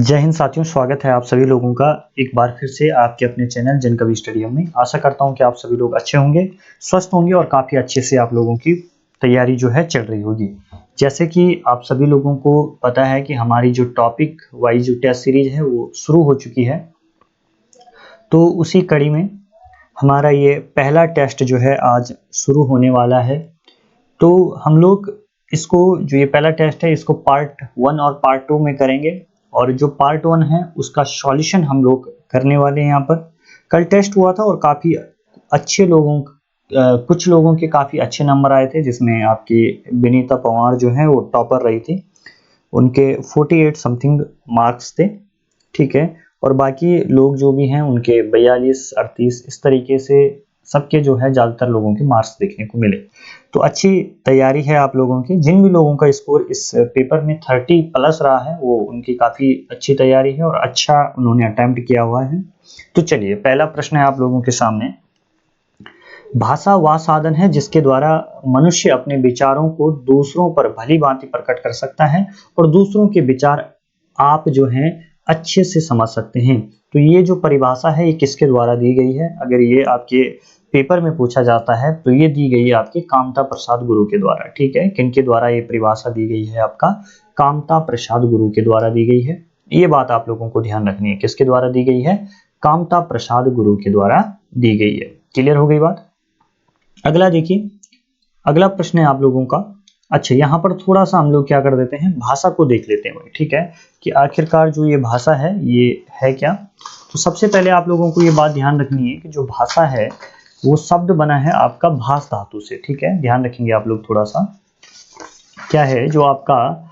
जय हिंद साथियों, स्वागत है आप सभी लोगों का एक बार फिर से आपके अपने चैनल जनकवि स्टडी हब में। आशा करता हूं कि आप सभी लोग अच्छे होंगे, स्वस्थ होंगे और काफ़ी अच्छे से आप लोगों की तैयारी जो है चल रही होगी। जैसे कि आप सभी लोगों को पता है कि हमारी जो टॉपिक वाइज जो टेस्ट सीरीज है वो शुरू हो चुकी है। तो उसी कड़ी में हमारा ये पहला टेस्ट जो है आज शुरू होने वाला है। तो हम लोग इसको जो ये पहला टेस्ट है इसको पार्ट 1 और पार्ट 2 में करेंगे, और जो पार्ट 1 है उसका सॉल्यूशन हम लोग करने वाले हैं। यहाँ पर कल टेस्ट हुआ था और काफ़ी अच्छे लोगों कुछ लोगों के काफ़ी अच्छे नंबर आए थे, जिसमें आपकी विनीता पवार जो है वो टॉपर रही थी। उनके 48 समथिंग मार्क्स थे, ठीक है। और बाकी लोग जो भी हैं उनके 42, 38 इस तरीके से सबके जो है ज़्यादातर लोगों के मार्क्स देखने को मिले। तो अच्छी तैयारी है आप लोगों की। जिन भी लोगों का स्कोर इस पेपर में 30 प्लस रहा है वो उनकी काफ़ी अच्छी तैयारी है और अच्छा उन्होंने अटेम्प्ट किया हुआ है। तो चलिए, पहला प्रश्न है आप लोगों के सामने। भाषा वह साधन है जिसके द्वारा मनुष्य अपने विचारों को दूसरों पर भली भांति प्रकट कर सकता है और दूसरों के विचार आप जो हैं अच्छे से समझ सकते हैं। तो ये जो परिभाषा है ये किसके द्वारा दी गई है? अगर ये आपके पेपर में पूछा जाता है तो ये दी गई है आपके कामता प्रसाद गुरु के द्वारा, ठीक है। किनके द्वारा ये परिभाषा दी गई है? आपका कामता प्रसाद गुरु के द्वारा दी गई है। ये बात आप लोगों को ध्यान रखनी है, किसके द्वारा दी गई है? कामता प्रसाद गुरु के द्वारा दी गई है। क्लियर हो गई बात? अगला देखिए, अगला प्रश्न है आप लोगों का। अच्छा, यहाँ पर थोड़ा सा हम लोग क्या कर देते हैं, भाषा को देख लेते हैं, ठीक है, कि आखिरकार जो ये भाषा है ये है क्या। तो सबसे पहले आप लोगों को ये बात ध्यान रखनी है कि जो भाषा है वो शब्द बना है आपका भास धातु से, ठीक है। ध्यान रखेंगे आप लोग थोड़ा सा, क्या है जो आपका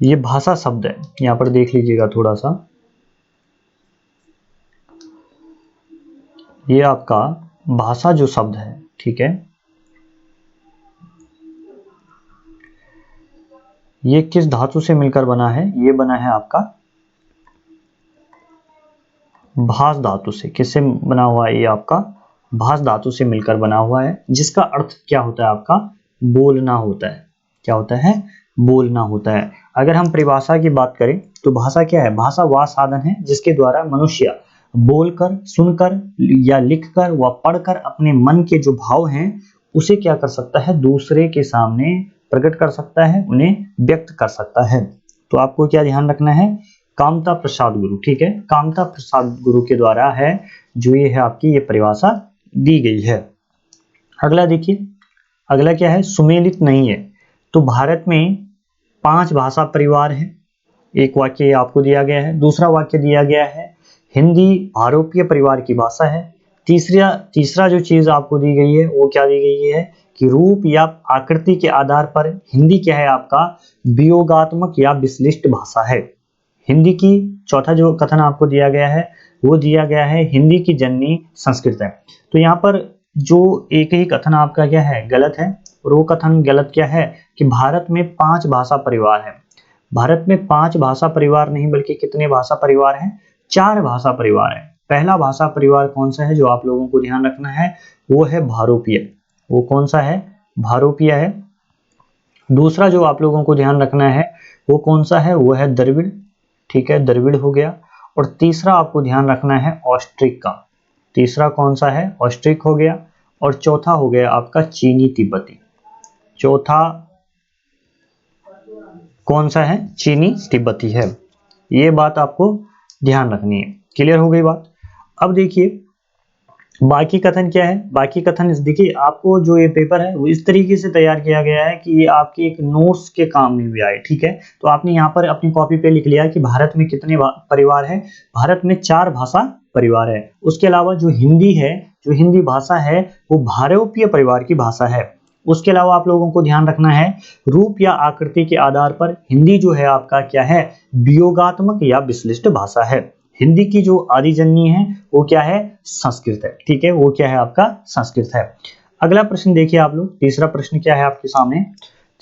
ये भाषा शब्द है, यहाँ पर देख लीजिएगा थोड़ा सा। ये आपका भाषा जो शब्द है, ठीक है, ये किस धातु से मिलकर बना है? ये बना है आपका भास धातु से। किससे बना हुआ है? ये आपका भास धातु से मिलकर बना हुआ है, जिसका अर्थ क्या होता है? आपका बोलना होता है। क्या होता है? बोलना होता है। अगर हम परिभाषा की बात करें तो भाषा क्या है? भाषा वह साधन है जिसके द्वारा मनुष्य बोलकर, सुनकर या लिखकर व पढ़कर अपने मन के जो भाव हैं उसे क्या कर सकता है? दूसरे के सामने प्रकट कर सकता है, उन्हें व्यक्त कर सकता है। तो आपको क्या ध्यान रखना है? कामता प्रसाद गुरु, ठीक है, कामता प्रसाद गुरु के द्वारा है जो ये है आपकी ये परिभाषा दी गई है। अगला देखिए, अगला क्या है? सुमेलित नहीं है। तो भारत में 5 भाषा परिवार है। एक वाक्य आपको दिया गया है। दूसरा वाक्य दिया गया है हिंदी आरोपीय परिवार की भाषा है। तीसरा जो चीज आपको दी गई है वो क्या दी गई है कि रूप या आकृति के आधार पर हिंदी क्या है? आपका वियोगात्मक या विश्लिष्ट भाषा है। हिंदी की चौथा जो कथन आपको दिया गया है वो दिया गया है हिंदी की जननी संस्कृत है। तो यहाँ पर जो एक ही कथन आपका क्या है? गलत है। और वो कथन गलत क्या है कि भारत में 5 भाषा परिवार है। भारत में 5 भाषा परिवार नहीं बल्कि कितने भाषा परिवार हैं? 4 भाषा परिवार है। पहला भाषा परिवार कौन सा है जो आप लोगों को ध्यान रखना है? वो है भारोपीय। वो कौन सा है? भारोपीय है। दूसरा जो आप लोगों को ध्यान रखना है वो कौन सा है? वो है द्रविड़, ठीक है, द्रविड़ हो गया। और तीसरा आपको ध्यान रखना है ऑस्ट्रिक का। तीसरा कौन सा है? ऑस्ट्रिक हो गया। और चौथा हो गया आपका चीनी तिब्बती। चौथा कौन सा है? चीनी तिब्बती है। ये बात आपको ध्यान रखनी है। क्लियर हो गई बात? अब देखिए बाकी कथन क्या है। बाकी कथन देखिए, आपको जो ये पेपर है वो इस तरीके से तैयार किया गया है कि ये आपके एक नोट्स के काम में भी आए, ठीक है। तो आपने यहाँ पर अपनी कॉपी पे लिख लिया कि भारत में कितने परिवार है? भारत में 4 भाषा परिवार है। उसके अलावा जो हिंदी है, जो हिंदी भाषा है वो भारोपीय परिवार की भाषा है। उसके अलावा आप लोगों को ध्यान रखना है रूप या आकृति के आधार पर हिंदी जो है आपका क्या है? वियोगात्मक या विश्लिष्ट भाषा है। हिंदी की जो आदि जननी है वो क्या है? संस्कृत है, ठीक है, वो क्या है? आपका संस्कृत है। अगला प्रश्न देखिए आप लोग। तीसरा प्रश्न क्या है आपके सामने?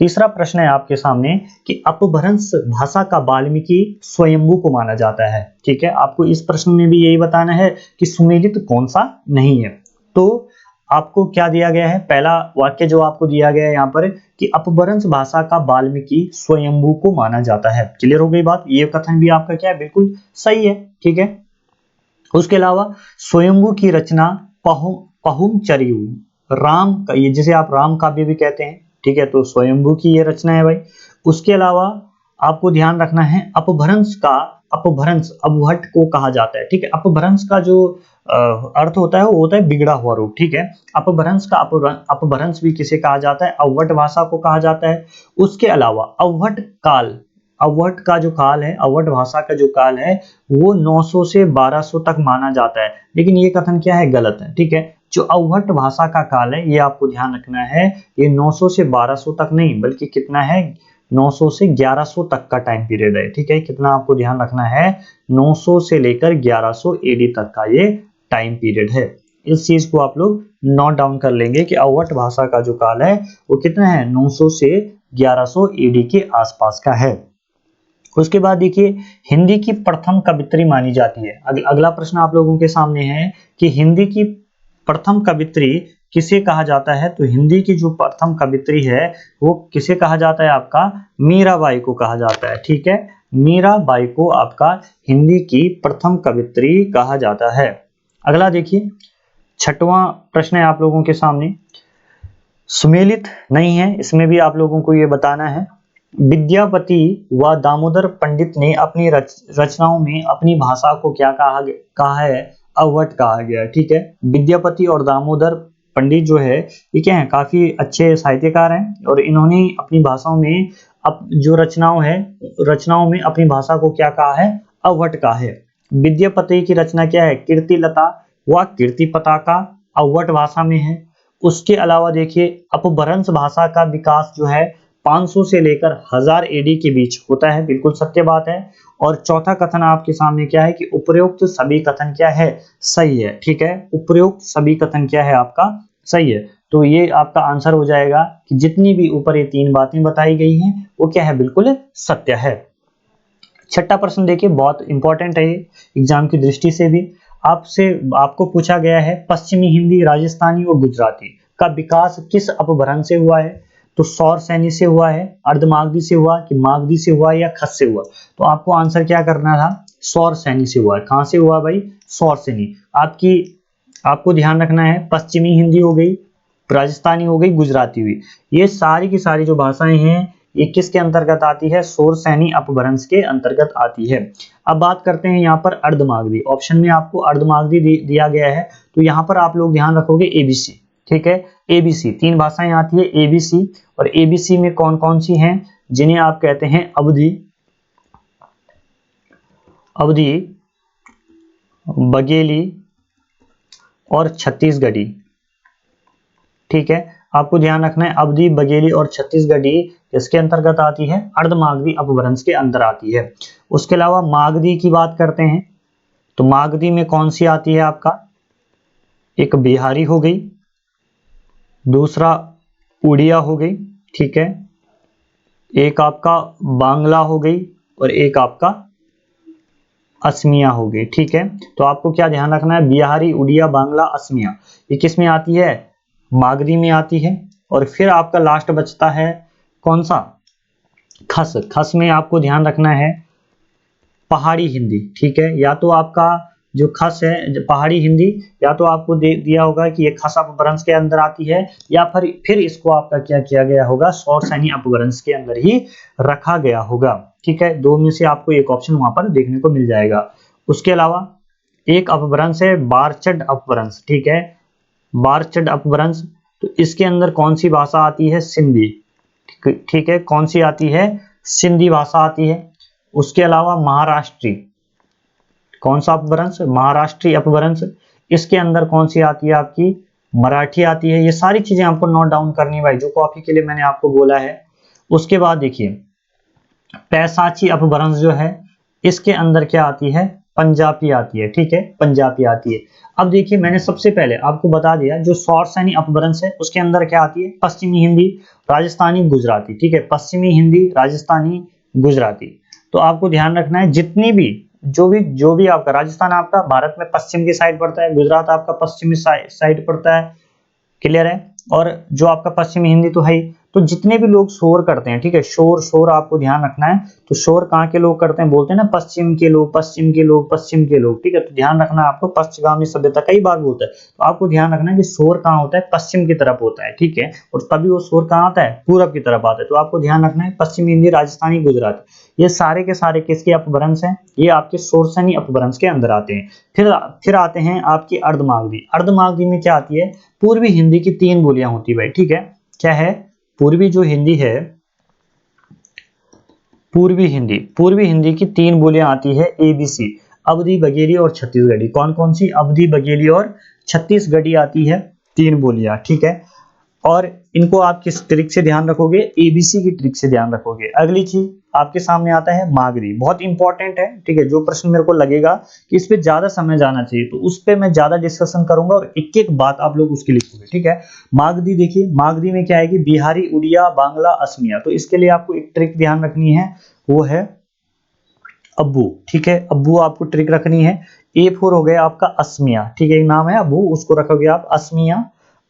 तीसरा प्रश्न है आपके सामने कि अपभ्रंश भाषा का वाल्मीकि स्वयंभू को माना जाता है, ठीक है। आपको इस प्रश्न में भी यही बताना है कि सुमेलित कौन सा नहीं है। तो आपको क्या दिया गया है, पहला वाक्य जो आपको दिया गया है यहाँ पर कि अपभ्रंश भाषा का वाल्मीकि स्वयंभू को माना जाता है। क्लियर हो गई बात, ये कथन भी आपका क्या है, बिल्कुल सही है। ठीक है, उसके अलावा स्वयंभू की रचना पहुमचर्यू राम का, ये जिसे आप राम काव्य भी कहते हैं, ठीक है, तो स्वयंभू की ये रचना है भाई। उसके अलावा आपको ध्यान रखना है अपभ्रंश अवहट को कहा जाता है। ठीक है, अपभ्रंश का जो अर्थ होता है वो होता है बिगड़ा हुआ रूप। ठीक है, अपभ्रंश का अपभ्रंश भी किसे कहा जाता है, अवहट भाषा को कहा जाता है। उसके अलावा अवहट का जो काल है, अवहट भाषा का जो काल है वो 900 से 1200 तक माना जाता है, लेकिन ये कथन क्या है, गलत है। ठीक है, जो अवहट भाषा का काल है ये आपको ध्यान रखना है, ये 900 से 1200 तक नहीं बल्कि कितना है, 900 से 1100 तक का टाइम पीरियड है। ठीक है, कितना आपको ध्यान रखना है, 900 से लेकर 1100 एडी तक का ये टाइम पीरियड है। इस चीज को आप लोग नोट डाउन कर लेंगे कि अवहट भाषा का जो काल है वो कितना है, 900 से 1100 एडी के आसपास का है। उसके बाद देखिए, हिंदी की प्रथम कवित्री मानी जाती है। अगला प्रश्न आप लोगों के सामने है कि हिंदी की प्रथम कवित्री किसे कहा जाता है, तो हिंदी की जो प्रथम कवित्री है वो किसे कहा जाता है, आपका मीराबाई को कहा जाता है। ठीक है, मीराबाई को आपका हिंदी की प्रथम कवित्री कहा जाता है। अगला देखिए, छठवां प्रश्न है आप लोगों के सामने, सुमेलित नहीं है, इसमें भी आप लोगों को ये बताना है, विद्यापति व दामोदर पंडित ने अपनी रचनाओं में अपनी भाषा को क्या कहा है, अवहट कहा गया है। ठीक है, विद्यापति और दामोदर पंडित जो है ये क्या है, काफी अच्छे साहित्यकार हैं और इन्होंने अपनी भाषाओं में जो रचनाओं में अपनी भाषा को क्या कहा है, अवहट कहा है। विद्यापति की रचना क्या है, कीर्तिलता व कीर्ति पताका अवहट भाषा में है। उसके अलावा देखिए, अपभ्रंश भाषा का विकास जो है 500 से लेकर 1000 एडी के बीच होता है, बिल्कुल सत्य बात है। और चौथा कथन आपके सामने क्या है कि उपरोक्त सभी कथन क्या है, सही है। ठीक है, उपरोक्त सभी कथन क्या है, आपका सही है। तो ये आपका आंसर हो जाएगा कि जितनी भी ऊपर ये 3 बातें बताई गई हैं वो क्या है, बिल्कुल सत्य है। छठा प्रश्न देखिए, बहुत इंपॉर्टेंट है ये एग्जाम की दृष्टि से भी। आपको पूछा गया है, पश्चिमी हिंदी, राजस्थानी और गुजराती का विकास किस अपभ्रंश से हुआ है, तो सौर सैनी से हुआ है, अर्धमागधी से हुआ, कि मागधी से हुआ या खस से हुआ। तो आपको आंसर क्या करना था, सौर सैनी से हुआ है। कहां से हुआ भाई, सौर सैनी। आपको ध्यान रखना है, पश्चिमी हिंदी हो गई, राजस्थानी हो गई, गुजराती हुई, ये सारी की सारी जो भाषाएं हैं ये किसके अंतर्गत आती है, सौर सैनी अपभ्रंश के अंतर्गत आती है। अब बात करते हैं यहाँ पर अर्धमागधी। ऑप्शन में आपको अर्धमागधी दिया गया है, तो यहाँ पर आप लोग ध्यान रखोगे एबीसी। ठीक है, एबीसी 3 भाषाएं आती है एबीसी, और एबीसी में कौन कौन सी हैं, जिन्हें आप कहते हैं अवधी, बघेली और छत्तीसगढ़ी। ठीक है, आपको ध्यान रखना है, अवधी, बघेली और छत्तीसगढ़ी इसके अंतर्गत आती है, अर्धमागधी अपभ्रंश के अंदर आती है। उसके अलावा मागधी की बात करते हैं, तो मागधी में कौन सी आती है, आपका एक बिहारी हो गई, दूसरा उड़िया हो गई, ठीक है, एक आपका बांग्ला हो गई और एक आपका असमिया हो गई। ठीक है, तो आपको क्या ध्यान रखना है, बिहारी, उड़िया, बांग्ला, असमिया, ये किस में आती है, मागधी में आती है। और फिर आपका लास्ट बचता है कौन सा, खस में आपको ध्यान रखना है पहाड़ी हिंदी। ठीक है, या तो आपका जो खस है पहाड़ी हिंदी, या तो आपको दिया होगा कि ये खस अपभ्रंश के अंदर आती है, या फिर इसको आपका क्या किया गया होगा, सौर सैनी अपभ्रंश के अंदर ही रखा गया होगा। ठीक है, 2 में से आपको एक ऑप्शन वहां पर देखने को मिल जाएगा। उसके अलावा एक अपभ्रंश है बारचड अपभ्रंश। ठीक है, बारचड अपभ्रंश, तो इसके अंदर कौन सी भाषा आती है, सिंधी। ठीक है, कौन सी आती है, सिंधी भाषा आती है। उसके अलावा महाराष्ट्री, कौन सा अपभ्रंश, महाराष्ट्री अपभ्रंश, इसके अंदर कौन सी आती है, आपकी मराठी आती है। ये सारी चीजें आपको नोट डाउन करनी भाई, जो कॉपी के लिए मैंने आपको बोला है। उसके बाद देखिए, पैसाची अपभ्रंश जो है इसके अंदर क्या आती है, पंजाबी आती है। ठीक है, पंजाबी आती है। अब देखिए, मैंने सबसे पहले आपको बता दिया जो सौर सैनी अपभ्रंश है उसके अंदर क्या आती है, पश्चिमी हिंदी, राजस्थानी, गुजराती। ठीक है, पश्चिमी हिंदी, राजस्थानी, गुजराती। तो आपको ध्यान रखना है, जितनी भी जो भी आपका, राजस्थान आपका भारत में पश्चिम की साइड पड़ता है, गुजरात आपका पश्चिमी साइड पड़ता है, क्लियर है। और जो आपका पश्चिमी हिंदी तो है ही। तो जितने भी लोग शोर करते हैं, ठीक है, शोर शोर आपको ध्यान रखना है। तो शोर कहाँ के लोग करते हैं, बोलते हैं ना पश्चिम के लोग, पश्चिम के लोग, पश्चिम के लोग, ठीक है। तो ध्यान रखना आपको, पश्चिमगामी सभ्यता कई बार बोलता है, तो आपको ध्यान रखना है कि शोर कहाँ होता है, पश्चिम की तरफ होता है, ठीक है। और तभी वो शोर कहाँ आता है, पूरब की तरफ आता है। तो आपको ध्यान रखना है पश्चिमी हिंदी, राजस्थानी, गुजराती, ये सारे के सारे किसके अपभ्रंश हैं, ये आपके शोरसैनी अपभ्रंश के अंदर आते हैं। फिर आते हैं आपकी अर्धमागधी। अर्धमागधी में क्या आती है, पूर्वी हिंदी की 3 बोलियां होती है भाई, ठीक है। क्या है, पूर्वी जो हिंदी है, पूर्वी हिंदी की 3 बोलियां आती है, ABC, अवधी, बघेली और छत्तीसगढ़ी। कौन कौन सी, अवधी, बघेली और छत्तीसगढ़ी आती है 3 बोलियां, ठीक है। और इनको आप किस ट्रिक से ध्यान रखोगे, ABC की ट्रिक से ध्यान रखोगे। अगली चीज आपके सामने आता है मागधी, बहुत इंपॉर्टेंट है, ठीक है। जो प्रश्न मेरे को लगेगा कि इस पे ज्यादा समय जाना चाहिए, तो उस पे मैं ज्यादा डिस्कशन करूंगा और एक एक बात आप लोग उसकी लिखोगे, ठीक है। मागधी देखिए, मागधी में क्या आएगी, बिहारी, उड़िया, बांग्ला, असमिया। तो इसके लिए आपको एक ट्रिक ध्यान रखनी है, वो है अब्बू, ठीक है। अब्बू आपको ट्रिक रखनी है। A4 हो गया आपका असमिया, ठीक है, एक नाम है अब्बू, उसको रखोगे आप असमिया।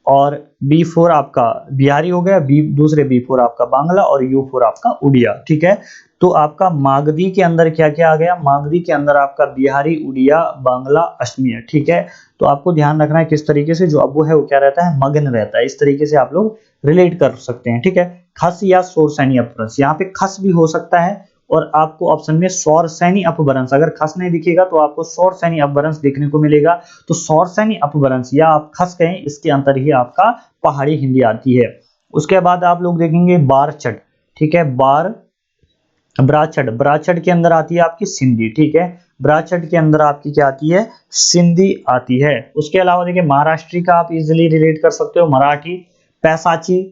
और B4 आपका बिहारी हो गया, दूसरे B4 आपका बांग्ला और U4 आपका उड़िया, ठीक है। तो आपका मागधी के अंदर क्या क्या आ गया, मागधी के अंदर आपका बिहारी, उड़िया, बांग्ला, असमिया, ठीक है। तो आपको ध्यान रखना है किस तरीके से जो अब्बू है वो क्या रहता है, मगन रहता है। इस तरीके से आप लोग रिलेट कर सकते हैं, ठीक है। खस या शोरसैनी अपभ्रंश, यहाँ पे खस भी हो सकता है और आपको ऑप्शन में शौरसैनी अपभ्रंश, अगर खस नहीं दिखेगा तो आपको शौरसैनी अपभ्रंश देखने को मिलेगा। तो शौरसैनी अपभ्रंश या आप खस कहें, इसके अंतर ही आपका पहाड़ी हिंदी आती है। उसके बाद आप लोग देखेंगे बारचट, ठीक है, ब्राचट, ब्राचट के अंदर आती है आपकी सिंधी, ठीक है। ब्राचट के अंदर आपकी क्या आती है, सिंधी आती है। उसके अलावा देखिए महाराष्ट्री का आप इजिली रिलेट कर सकते हो, मराठी, पैसाची,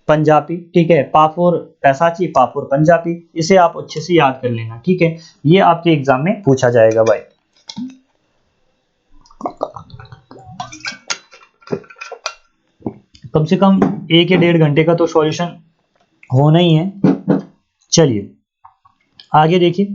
पंजाबी, ठीक है, पाफोर पैसाची, पाफोर पंजाबी। इसे आप अच्छे से याद कर लेना, ठीक है। ये आपके एग्जाम में पूछा जाएगा भाई। कम से कम 1 या 1.5 घंटे का तो सॉल्यूशन होना ही है। चलिए आगे देखिए,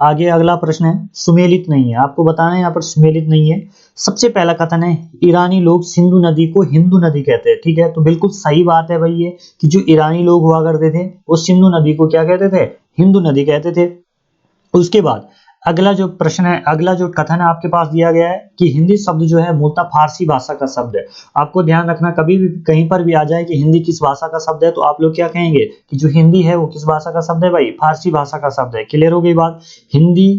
आगे अगला प्रश्न है, सुमेलित नहीं है, आपको बताना है यहाँ पर सुमेलित नहीं है। सबसे पहला कथन है, ईरानी लोग सिंधु नदी को हिंदू नदी कहते हैं, ठीक है। तो बिल्कुल सही बात है भाई, ये कि जो ईरानी लोग हुआ करते थे वो सिंधु नदी को क्या कहते थे, हिंदू नदी कहते थे। उसके बाद अगला जो प्रश्न है, अगला जो कथन है आपके पास दिया गया है कि हिंदी शब्द जो है मूलतः फारसी भाषा का शब्द है। आपको ध्यान रखना, कभी भी कहीं पर भी आ जाए कि हिंदी किस भाषा का शब्द है, तो आप लोग क्या कहेंगे कि जो हिंदी है वो किस भाषा का शब्द है भाई, फारसी भाषा का शब्द है। क्लियर हो गई बात। हिंदी,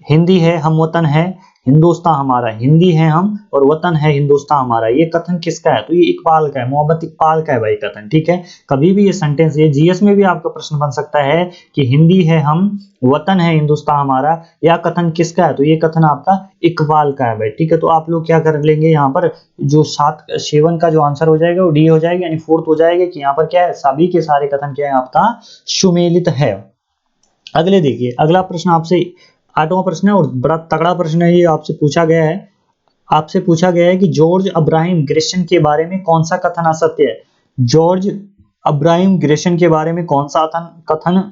हिंदी है हम वतन है हिंदुस्तान हमारा, हिंदी है हम और वतन है हिंदुस्तान हमारा। ये कथन किसका है, तो ये इकबाल का है, मोहम्मद इकबाल का है भाई कथन, ठीक है। कभी भी ये सेंटेंस, ये जीएस में भी आपका प्रश्न बन सकता है कि हिंदी है हम, वतन है हिंदुस्तान हमारा, या कथन किसका है, तो ये कथन आपका इकबाल का है भाई, ठीक है। तो आप लोग क्या कर लेंगे, यहाँ पर जो 7 का जो आंसर हो जाएगा वो डी हो जाएगा, यानी 4th हो जाएगा कि यहाँ पर क्या है, सभी के सारे कथन क्या है आपका सुमेलित है। अगले देखिए, अगला प्रश्न आपसे 8वां प्रश्न है और बड़ा तगड़ा प्रश्न है ये, आपसे पूछा गया है, कि जॉर्ज अब्राहम ग्रेशन के बारे में कौन सा कथन असत्य है। जॉर्ज अब्राहम ग्रेशन के बारे में कौन सा कथन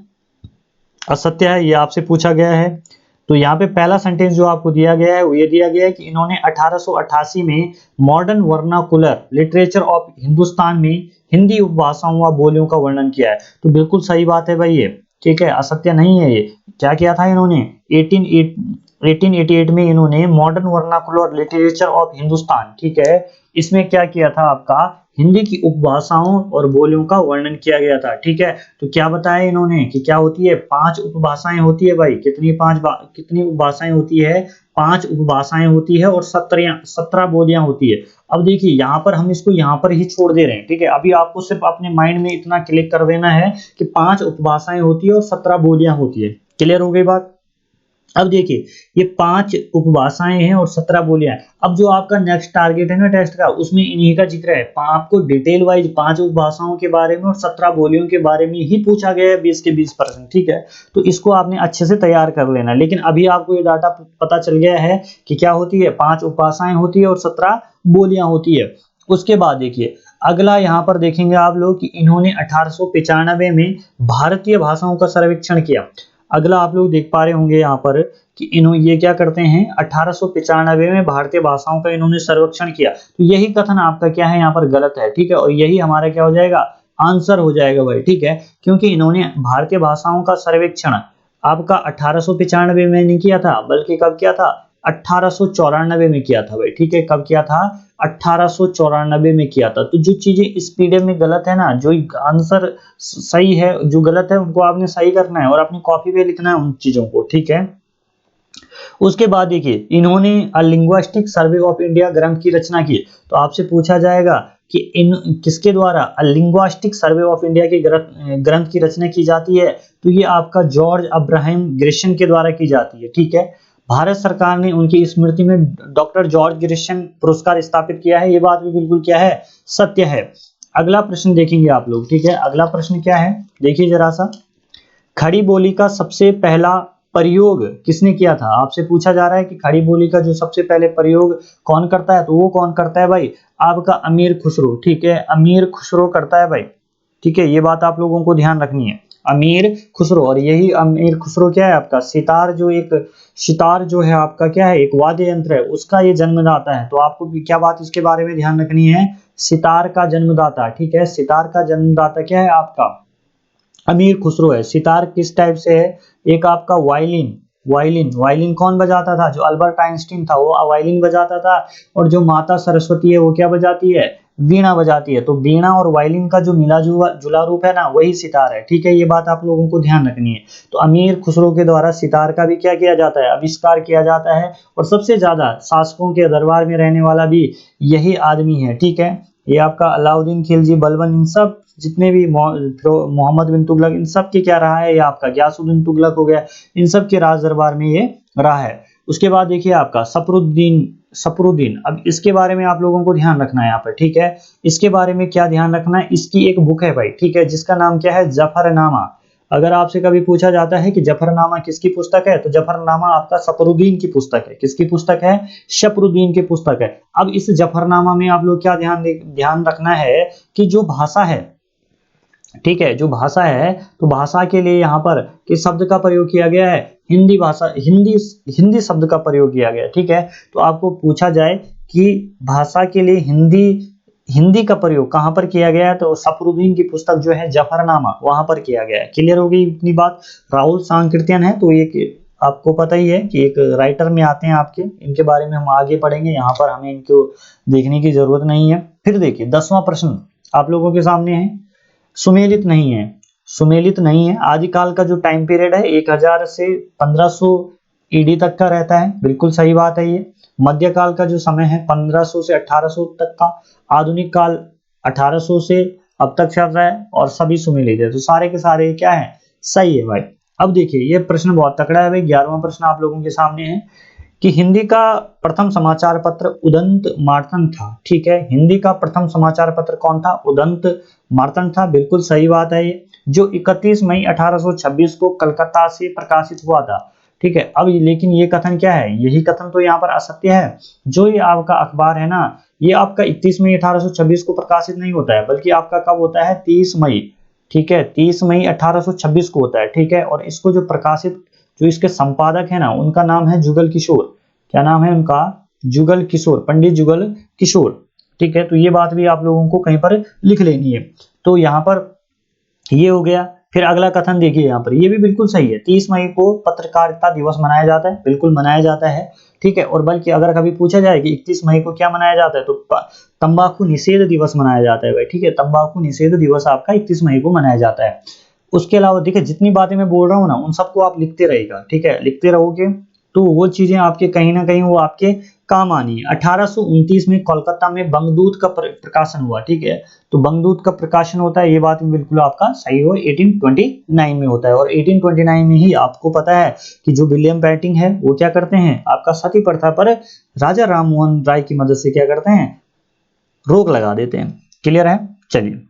असत्य है, ये आपसे पूछा गया है। तो यहाँ पे पहला सेंटेंस जो आपको दिया गया है वो ये दिया गया है कि इन्होंने 1888 में modern vernacular literature of Hindustan में हिंदी उपभाषाओं व बोलियों का वर्णन किया है। तो बिल्कुल सही बात है भाई ये, ठीक है, असत्य नहीं है ये। क्या किया था इन्होंने, 1888 में इन्होंने modern vernacular literature of Hindustan, ठीक है, इसमें क्या किया था आपका, हिंदी की उपभाषाओं और बोलियों का वर्णन किया गया था, ठीक है। तो क्या बताया इन्होंने कि क्या होती है, 5 उपभाषाएं होती है भाई, कितनी उपभाषाएं होती है, 5 उपभाषाएं होती है और 17 बोलियां होती है। अब देखिए यहाँ पर हम इसको यहाँ पर ही छोड़ दे रहे हैं, ठीक है। अभी आपको सिर्फ अपने माइंड में इतना क्लिक कर देना है कि 5 उपभाषाएं होती है और 17 बोलियां होती है। क्लियर हो गई बात। अब देखिए ये 5 उपभाषाएं हैं और 17 बोलियां हैं। अब जो आपका नेक्स्ट टारगेट है ना टेस्ट का, उसमें इन्हीं का जिक्र है, आपको डिटेल वाइज 5 उपभाषाओं के बारे में और 17 बोलियों के बारे में ही पूछा गया है 20 के 20%, ठीक है। तो इसको आपने अच्छे से तैयार कर लेना। लेकिन अभी आपको ये डाटा पता चल गया है कि क्या होती है, 5 उपभाषाएं होती है और 17 बोलियां होती है। उसके बाद देखिए अगला यहाँ पर देखेंगे आप लोग कि इन्होंने 1895 में भारतीय भाषाओं का सर्वेक्षण किया। अगला आप लोग देख पा रहे होंगे यहाँ पर कि ये क्या करते हैं, 1895 में भारतीय भाषाओं का इन्होंने सर्वेक्षण किया। तो यही कथन आपका क्या है यहाँ पर गलत है, ठीक है, और यही हमारा क्या हो जाएगा, आंसर हो जाएगा भाई, ठीक है, क्योंकि इन्होंने भारतीय भाषाओं का सर्वेक्षण आपका 1895 में नहीं किया था, बल्कि कब किया था, 1894 में किया था भाई, ठीक है, कब किया था, 1894 में किया था। तो जो चीजें इस पीडीएफ में गलत है ना, जो आंसर सही है, जो गलत है उनको आपने सही करना है और अपनी कॉपी पे लिखना है उन चीजों को, ठीक है। उसके बाद देखिए इन्होंने अ लिंग्विस्टिक सर्वे ऑफ इंडिया ग्रंथ की रचना की। तो आपसे पूछा जाएगा कि इन किसके द्वारा अ लिंग्विस्टिक सर्वे ऑफ इंडिया के ग्रंथ की रचना की जाती है, तो ये आपका जॉर्ज अब्राहम ग्रिशन के द्वारा की जाती है, ठीक है। भारत सरकार ने उनकी स्मृति में डॉक्टर जॉर्ज ग्रिशन पुरस्कार स्थापित किया है, ये बात भी बिल्कुल क्या है, सत्य है। अगला प्रश्न देखेंगे आप लोग, ठीक है, अगला प्रश्न क्या है, देखिए जरा सा, खड़ी बोली का सबसे पहला प्रयोग किसने किया था। आपसे पूछा जा रहा है कि खड़ी बोली का जो सबसे पहले प्रयोग कौन करता है, तो वो कौन करता है भाई, आपका अमीर खुसरो, ठीक है, अमीर खुसरो करता है भाई, ठीक है, ये बात आप लोगों को ध्यान रखनी है, अमीर खुसरो। और यही अमीर खुसरो क्या है आपका, सितार जो है आपका क्या है, एक वाद्य यंत्र है, उसका ये जन्मदाता है। तो आपको क्या बात इसके बारे में ध्यान रखनी है, सितार का जन्मदाता, ठीक है, सितार का जन्मदाता क्या है आपका, अमीर खुसरो है। सितार किस टाइप से है, एक आपका वायलिन, वायलिन कौन बजाता था, जो अल्बर्ट आइंस्टीन था वो वायलिन बजाता था, और जो माता सरस्वती है वो क्या बजाती है, वीणा बजाती है। तो वीणा और वायलिन का जो मिला जुला रूप है ना, वही सितार है, ठीक है, ये बात आप लोगों को ध्यान रखनी है। तो अमीर खुसरो के द्वारा सितार का भी क्या किया जाता है, आविष्कार किया जाता है, और सबसे ज्यादा शासकों के दरबार में रहने वाला भी यही आदमी है, ठीक है। ये आपका अलाउद्दीन खिलजी बलबन, इन सब जितने भी मोहम्मद बिन तुगलक, इन सब के क्या रहा है, ये आपका गयासुद्दीन तुगलक हो गया, इन सब के राज दरबार में ये रहा है। उसके बाद देखिए आपका सफरुद्दीन, अब इसके बारे में आप लोगों को ध्यान रखना है यहाँ पर, ठीक है, इसके बारे में क्या ध्यान रखना है, इसकी एक बुक है भाई, ठीक है, जिसका नाम क्या है, जफरनामा। अगर आपसे कभी पूछा जाता है कि जफरनामा किसकी पुस्तक है, तो जफरनामा आपका सफरुद्दीन की पुस्तक है, किसकी पुस्तक है, शफरुद्दीन की पुस्तक है। अब इस जफरनामा में आप लोग क्या ध्यान रखना है कि जो भाषा है, ठीक है, जो भाषा है, तो भाषा के लिए यहाँ पर किस शब्द का प्रयोग किया गया है, हिंदी भाषा, हिंदी शब्द का प्रयोग किया गया है, ठीक है। तो आपको पूछा जाए कि भाषा के लिए हिंदी का प्रयोग कहां पर किया गया है, तो सफरुद्दीन की पुस्तक जो है जफरनामा, वहां पर किया गया है। क्लियर हो गई इतनी बात। राहुल सांकृत्यायन है, तो ये आपको पता ही है कि एक राइटर में आते हैं आपके, इनके बारे में हम आगे पढ़ेंगे, यहाँ पर हमें इनको देखने की जरूरत नहीं है। फिर देखिए 10वां प्रश्न आप लोगों के सामने है, सुमेलित नहीं है। आदिकाल का जो टाइम पीरियड है 1000 से 1500 ईडी तक का रहता है, बिल्कुल सही बात है ये। मध्यकाल का जो समय है 1500 से 1800 तक का। आधुनिक काल 1800 से अब तक चल रहा है, और सभी सुमेलित है। तो सारे के सारे क्या है, सही है भाई। अब देखिए ये प्रश्न बहुत तगड़ा है भाई, 11वां प्रश्न आप लोगों के सामने है कि हिंदी का प्रथम समाचार पत्र उदंत मार्तंड था, ठीक है, हिंदी का प्रथम समाचार पत्र कौन था, उदंत मार्तंड था, बिल्कुल सही बात है ये, जो 31 मई 1826 को कलकत्ता से प्रकाशित हुआ था, ठीक है। अब लेकिन ये कथन क्या है, यही कथन तो यहाँ पर असत्य है। जो ये आपका अखबार है ना, ये आपका 31 मई 1826 को प्रकाशित नहीं होता है, बल्कि आपका कब होता है, 30 मई, ठीक है, 30 मई 1826 को होता है, ठीक है। और इसको जो इसके संपादक है ना, उनका नाम है जुगल किशोर। क्या नाम है उनका, जुगल किशोर, पंडित जुगल किशोर, ठीक है। तो ये बात भी आप लोगों को कहीं पर लिख लेनी है। तो यहाँ पर ये हो गया। फिर अगला कथन देखिए यहाँ पर, ये भी बिल्कुल सही है, 30 मई को पत्रकारिता दिवस मनाया जाता है, बिल्कुल मनाया जाता है, ठीक है। और बल्कि अगर कभी पूछा जाए कि 31 मई को क्या मनाया जाता है, तो तंबाकू निषेध दिवस मनाया जाता है भाई, ठीक है, तंबाकू निषेध दिवस आपका 31 मई को मनाया जाता है। उसके अलावा देखिए जितनी बातें मैं बोल रहा हूँ ना, उन सबको आप लिखते रहेगा, ठीक है, लिखते रहोगे तो वो चीजें आपके कहीं ना कहीं वो आपके काम आनी है। 1829 में कोलकाता में बंगदूत का प्रकाशन हुआ, ठीक है। तो बंगदूत का प्रकाशन होता है, ये बात बिल्कुल आपका सही हो, 1829 में होता है। और 1829 में ही आपको पता है कि जो विलियम बेंटिंक है वो क्या करते हैं, आपका सती प्रथा पर राजा राम मोहन राय की मदद से क्या करते हैं, रोक लगा देते हैं। क्लियर है। चलिए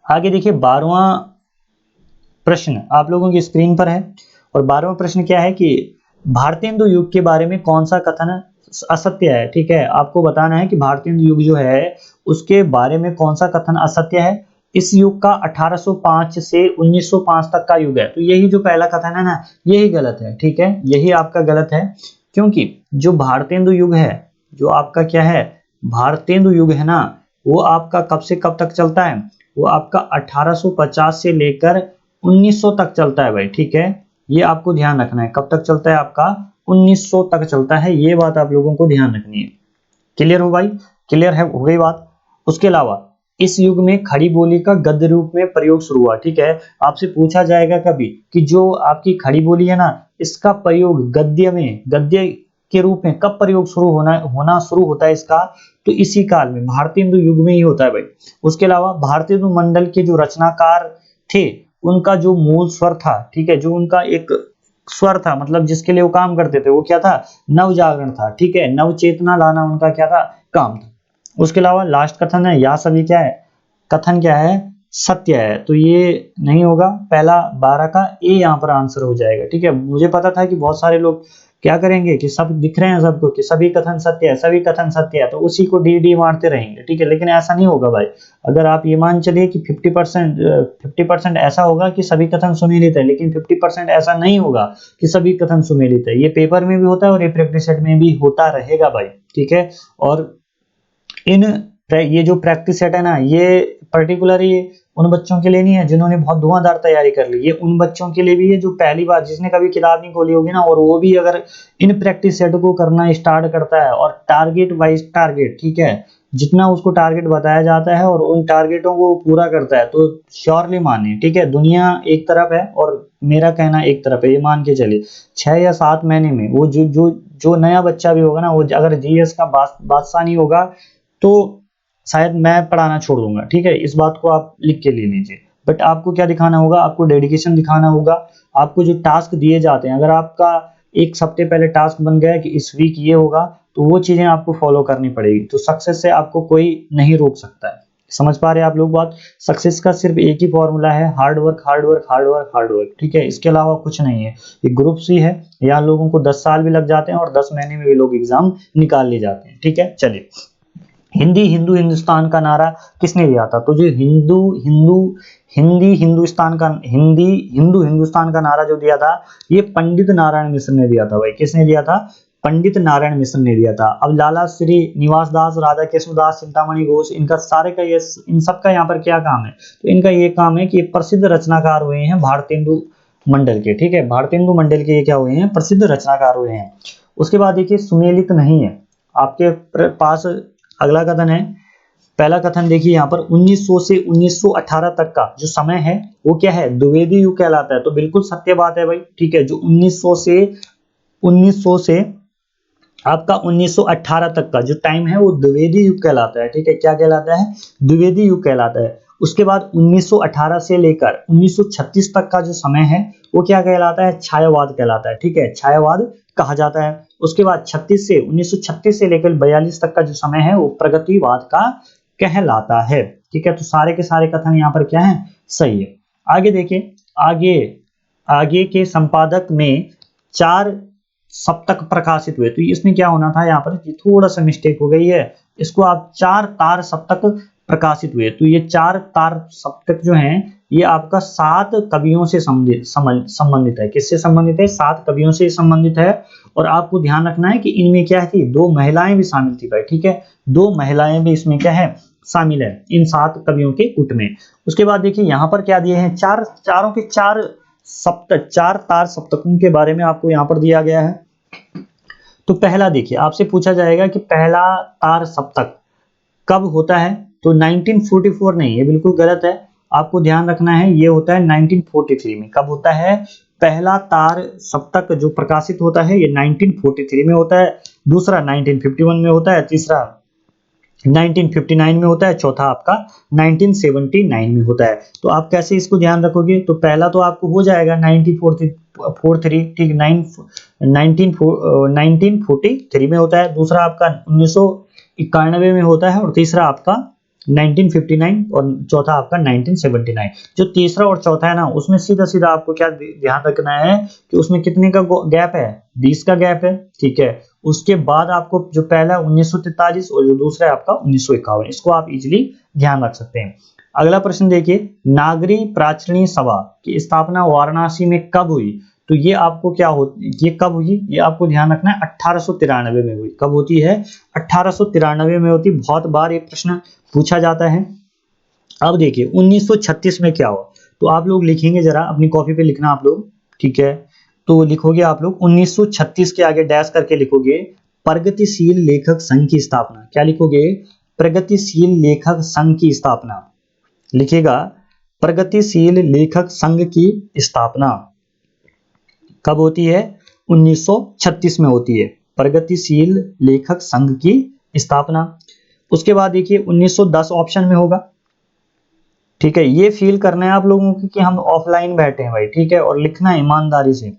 आगे देखिए 12वां प्रश्न आप लोगों की स्क्रीन पर है। और 12वां प्रश्न क्या है कि भारतेंदु युग के बारे में कौन सा कथन असत्य है, ठीक है। आपको बताना है कि भारतेंदु युग जो है उसके बारे में कौन सा कथन असत्य है। इस युग का 1805 से 1905 तक का युग है। तो यही जो पहला कथन है ना, यही गलत है, ठीक है, यही आपका गलत है। क्योंकि जो भारतेंदु युग है, जो आपका क्या है, भारतेंदु युग है ना, वो आपका कब से कब तक चलता है, वो आपका 1850 से लेकर 1900 तक चलता है भाई, ठीक है। ये आपको ध्यान रखना है, कब तक चलता है आपका, 1900 तक चलता है, ये बात आप लोगों को ध्यान रखनी है। क्लियर हो भाई, क्लियर है, हो गई बात। उसके अलावा इस युग में खड़ी बोली का गद्य रूप में प्रयोग शुरू हुआ, ठीक है। आपसे पूछा जाएगा कभी कि जो आपकी खड़ी बोली है ना, इसका प्रयोग गद्य में, गद्य के रूप में कब प्रयोग शुरू होना शुरू होता है इसका, तो इसी काल में, भारतेंदु युग में ही होता है भाई। उसके अलावा भारतेंदु मंडल के जो रचनाकार थे, उनका जो मूल स्वर था, ठीक है, जो उनका एक स्वर था, मतलब जिसके लिए वो काम करते थे, वो क्या था, नव जागरण था, ठीक है, नव चेतना लाना उनका क्या था, काम था। उसके अलावा लास्ट कथन है, या सभी क्या है, कथन क्या है, सत्य है, तो ये नहीं होगा, पहला 12 का ए यहाँ पर आंसर हो जाएगा, ठीक है। मुझे पता था कि बहुत सारे लोग क्या करेंगे कि सब दिख रहे हैं सबको कि सभी कथन सत्य है, सभी कथन सत्य है, तो उसी को डी डी मारते रहेंगे, ठीक है, लेकिन ऐसा नहीं होगा भाई। अगर आप ये मान चलिए कि 50% ऐसा होगा कि सभी कथन सुमेलित है, लेकिन 50% ऐसा नहीं होगा कि सभी कथन सुमेलित है। ये पेपर में भी होता है और ये प्रैक्टिस सेट में भी होता रहेगा भाई, ठीक है। और ये जो प्रैक्टिस सेट है ना, ये पर्टिकुलरली उन बच्चों के लिए नहीं है जिन्होंने बहुत धुआंधार तैयारी कर ली, ये उन बच्चों के लिए भी है जो पहली बार, जिसने कभी किताब नहीं खोली होगी ना, और वो भी अगर इन प्रैक्टिस सेट को करना स्टार्ट करता है, और टारगेट वाइज टारगेट, ठीक है, जितना उसको टारगेट बताया जाता है और उन टारगेटों को पूरा करता है, तो श्योरली मानिए, ठीक है, दुनिया एक तरफ है और मेरा कहना एक तरफ है, ये मान के चलिए 6 या 7 महीने में वो जो नया बच्चा भी होगा ना, वो अगर जीएस का बादशाह नहीं होगा तो शायद मैं पढ़ाना छोड़ दूंगा, ठीक है, इस बात को आप लिख के ले लीजिए। बट आपको क्या दिखाना होगा, आपको डेडिकेशन दिखाना होगा। आपको जो टास्क दिए जाते हैं, अगर आपका एक हफ्ते पहले टास्क बन गया कि इस वीक ये होगा, तो वो चीजें आपको फॉलो करनी पड़ेगी, तो सक्सेस से आपको कोई नहीं रोक सकता है। समझ पा रहे हैं आप लोग बात, सक्सेस का सिर्फ एक ही फॉर्मूला है, hard work hard work hard work hard work, ठीक है, इसके अलावा कुछ नहीं है। ये ग्रुप्स ही है, यहाँ लोगों को 10 साल भी लग जाते हैं और 10 महीने में भी लोग एग्जाम निकाल ले जाते हैं, ठीक है। चलिए, हिंदी हिंदू हिंदुस्तान का नारा किसने दिया था, तो जो हिंदू हिंदू हिंदी हिंदुस्तान का हिंदी हिंदू हिंदुस्तान का नारा जो दिया था, ये पंडित नारायण मिश्र ने दिया था भाई। किसने दिया था, पंडित नारायण मिश्र ने दिया था। अब लाला श्री निवास दास, राधा केशव दास, चिंतामणि घोष, इनका सारे का ये, इन सब का यहाँ पर क्या काम है, तो इनका ये काम है कि प्रसिद्ध रचनाकार हुए हैं भारतेंदु मंडल के, ठीक है, भारतेंदु मंडल के ये क्या हुए हैं, प्रसिद्ध रचनाकार हुए हैं। उसके बाद देखिए, सुमेलित नहीं है आपके पास। अगला कथन है, पहला कथन देखिए यहाँ पर, 1900 से 1918 तक का जो समय है वो क्या है, द्विवेदी युग कहलाता है, तो बिल्कुल सत्य बात है भाई, ठीक है। जो 1900 से आपका 1918 तक का जो टाइम है वो द्विवेदी युग कहलाता है, ठीक है, क्या कहलाता है, द्विवेदी युग कहलाता है। उसके बाद 1918 से लेकर 1936 तक का जो समय है वो क्या कहलाता है, छायावाद कहलाता है, ठीक है, छायावाद कहा जाता है। उसके बाद 1936 से लेकर 42 तक का जो समय है वो प्रगतिवाद का कहलाता है, ठीक है। तो सारे के सारे कथन यहाँ पर क्या है, सही है। आगे देखिए, आगे आगे के संपादक में 4 सप्तक प्रकाशित हुए, तो इसमें क्या होना था, यहाँ पर थोड़ा सा मिस्टेक हो गई है, इसको आप 4 तार सप्तक प्रकाशित हुए, तो ये 4 तार सप्तक जो हैं ये आपका 7 कवियों से संबंधित है। किससे संबंधित है, 7 कवियों से संबंधित है। और आपको ध्यान रखना है कि इनमें क्या थी, 2 महिलाएं भी शामिल थी भाई, ठीक है, 2 महिलाएं भी इसमें क्या है, शामिल है इन 7 कवियों के गुट में। उसके बाद देखिए यहाँ पर क्या दिए हैं, चारों के 4 सप्तक, 4 तार सप्तकों के बारे में आपको यहाँ पर दिया गया है। तो पहला देखिए, आपसे पूछा जाएगा कि पहला तार सप्तक कब होता है, तो 1944 नहीं, ये बिल्कुल गलत है। आपको ध्यान रखना है, ये होता है 1943 में। कब होता है, पहला तार सप्तक जो प्रकाशित होता है ये 1943 में होता है, दूसरा 1951 में होता है, तीसरा 1959 में होता है, चौथा आपका 1979 में होता है। तो आप कैसे इसको ध्यान रखोगे, तो पहला तो आपको हो जाएगा 1943, ठीक, 1943 में होता है, दूसरा आपका 1991 में होता है, और तीसरा आपका 1959, और चौथा आपका 1979। जो तीसरा और चौथा है ना, उसमें सीधा सीधा आपको क्या ध्यान रखना है कि उसमें कितने का गैप है, 20 का गैप है, ठीक है। उसके बाद आपको जो पहला 1943 और जो दूसरा है आपका 1951, इसको आप इजीली ध्यान रख सकते हैं। अगला प्रश्न देखिए, नागरी प्राचीनी सभा की स्थापना वाराणसी में कब हुई? तो ये आपको क्या होती, ये कब हुई, ये आपको ध्यान रखना है 1893 में हुई। कब होती है? 1893 में होती। बहुत बार ये प्रश्न पूछा जाता है। अब देखिए 1936 में क्या हुआ, तो आप लोग लिखेंगे, जरा अपनी कॉपी पे लिखना आप लोग, ठीक है। तो लिखोगे आप लोग 1936 के आगे डैश करके लिखोगे प्रगतिशील लेखक संघ की स्थापना। क्या लिखोगे? प्रगतिशील लेखक संघ की स्थापना। लिखिएगा प्रगतिशील लेखक संघ की स्थापना कब होती है? 1936 में होती है प्रगतिशील लेखक संघ की स्थापना। उसके बाद देखिए 1910 ऑप्शन में होगा, ठीक है। ये फील करना है आप लोगों को कि हम ऑफलाइन बैठे हैं भाई, ठीक है, और लिखना है ईमानदारी से।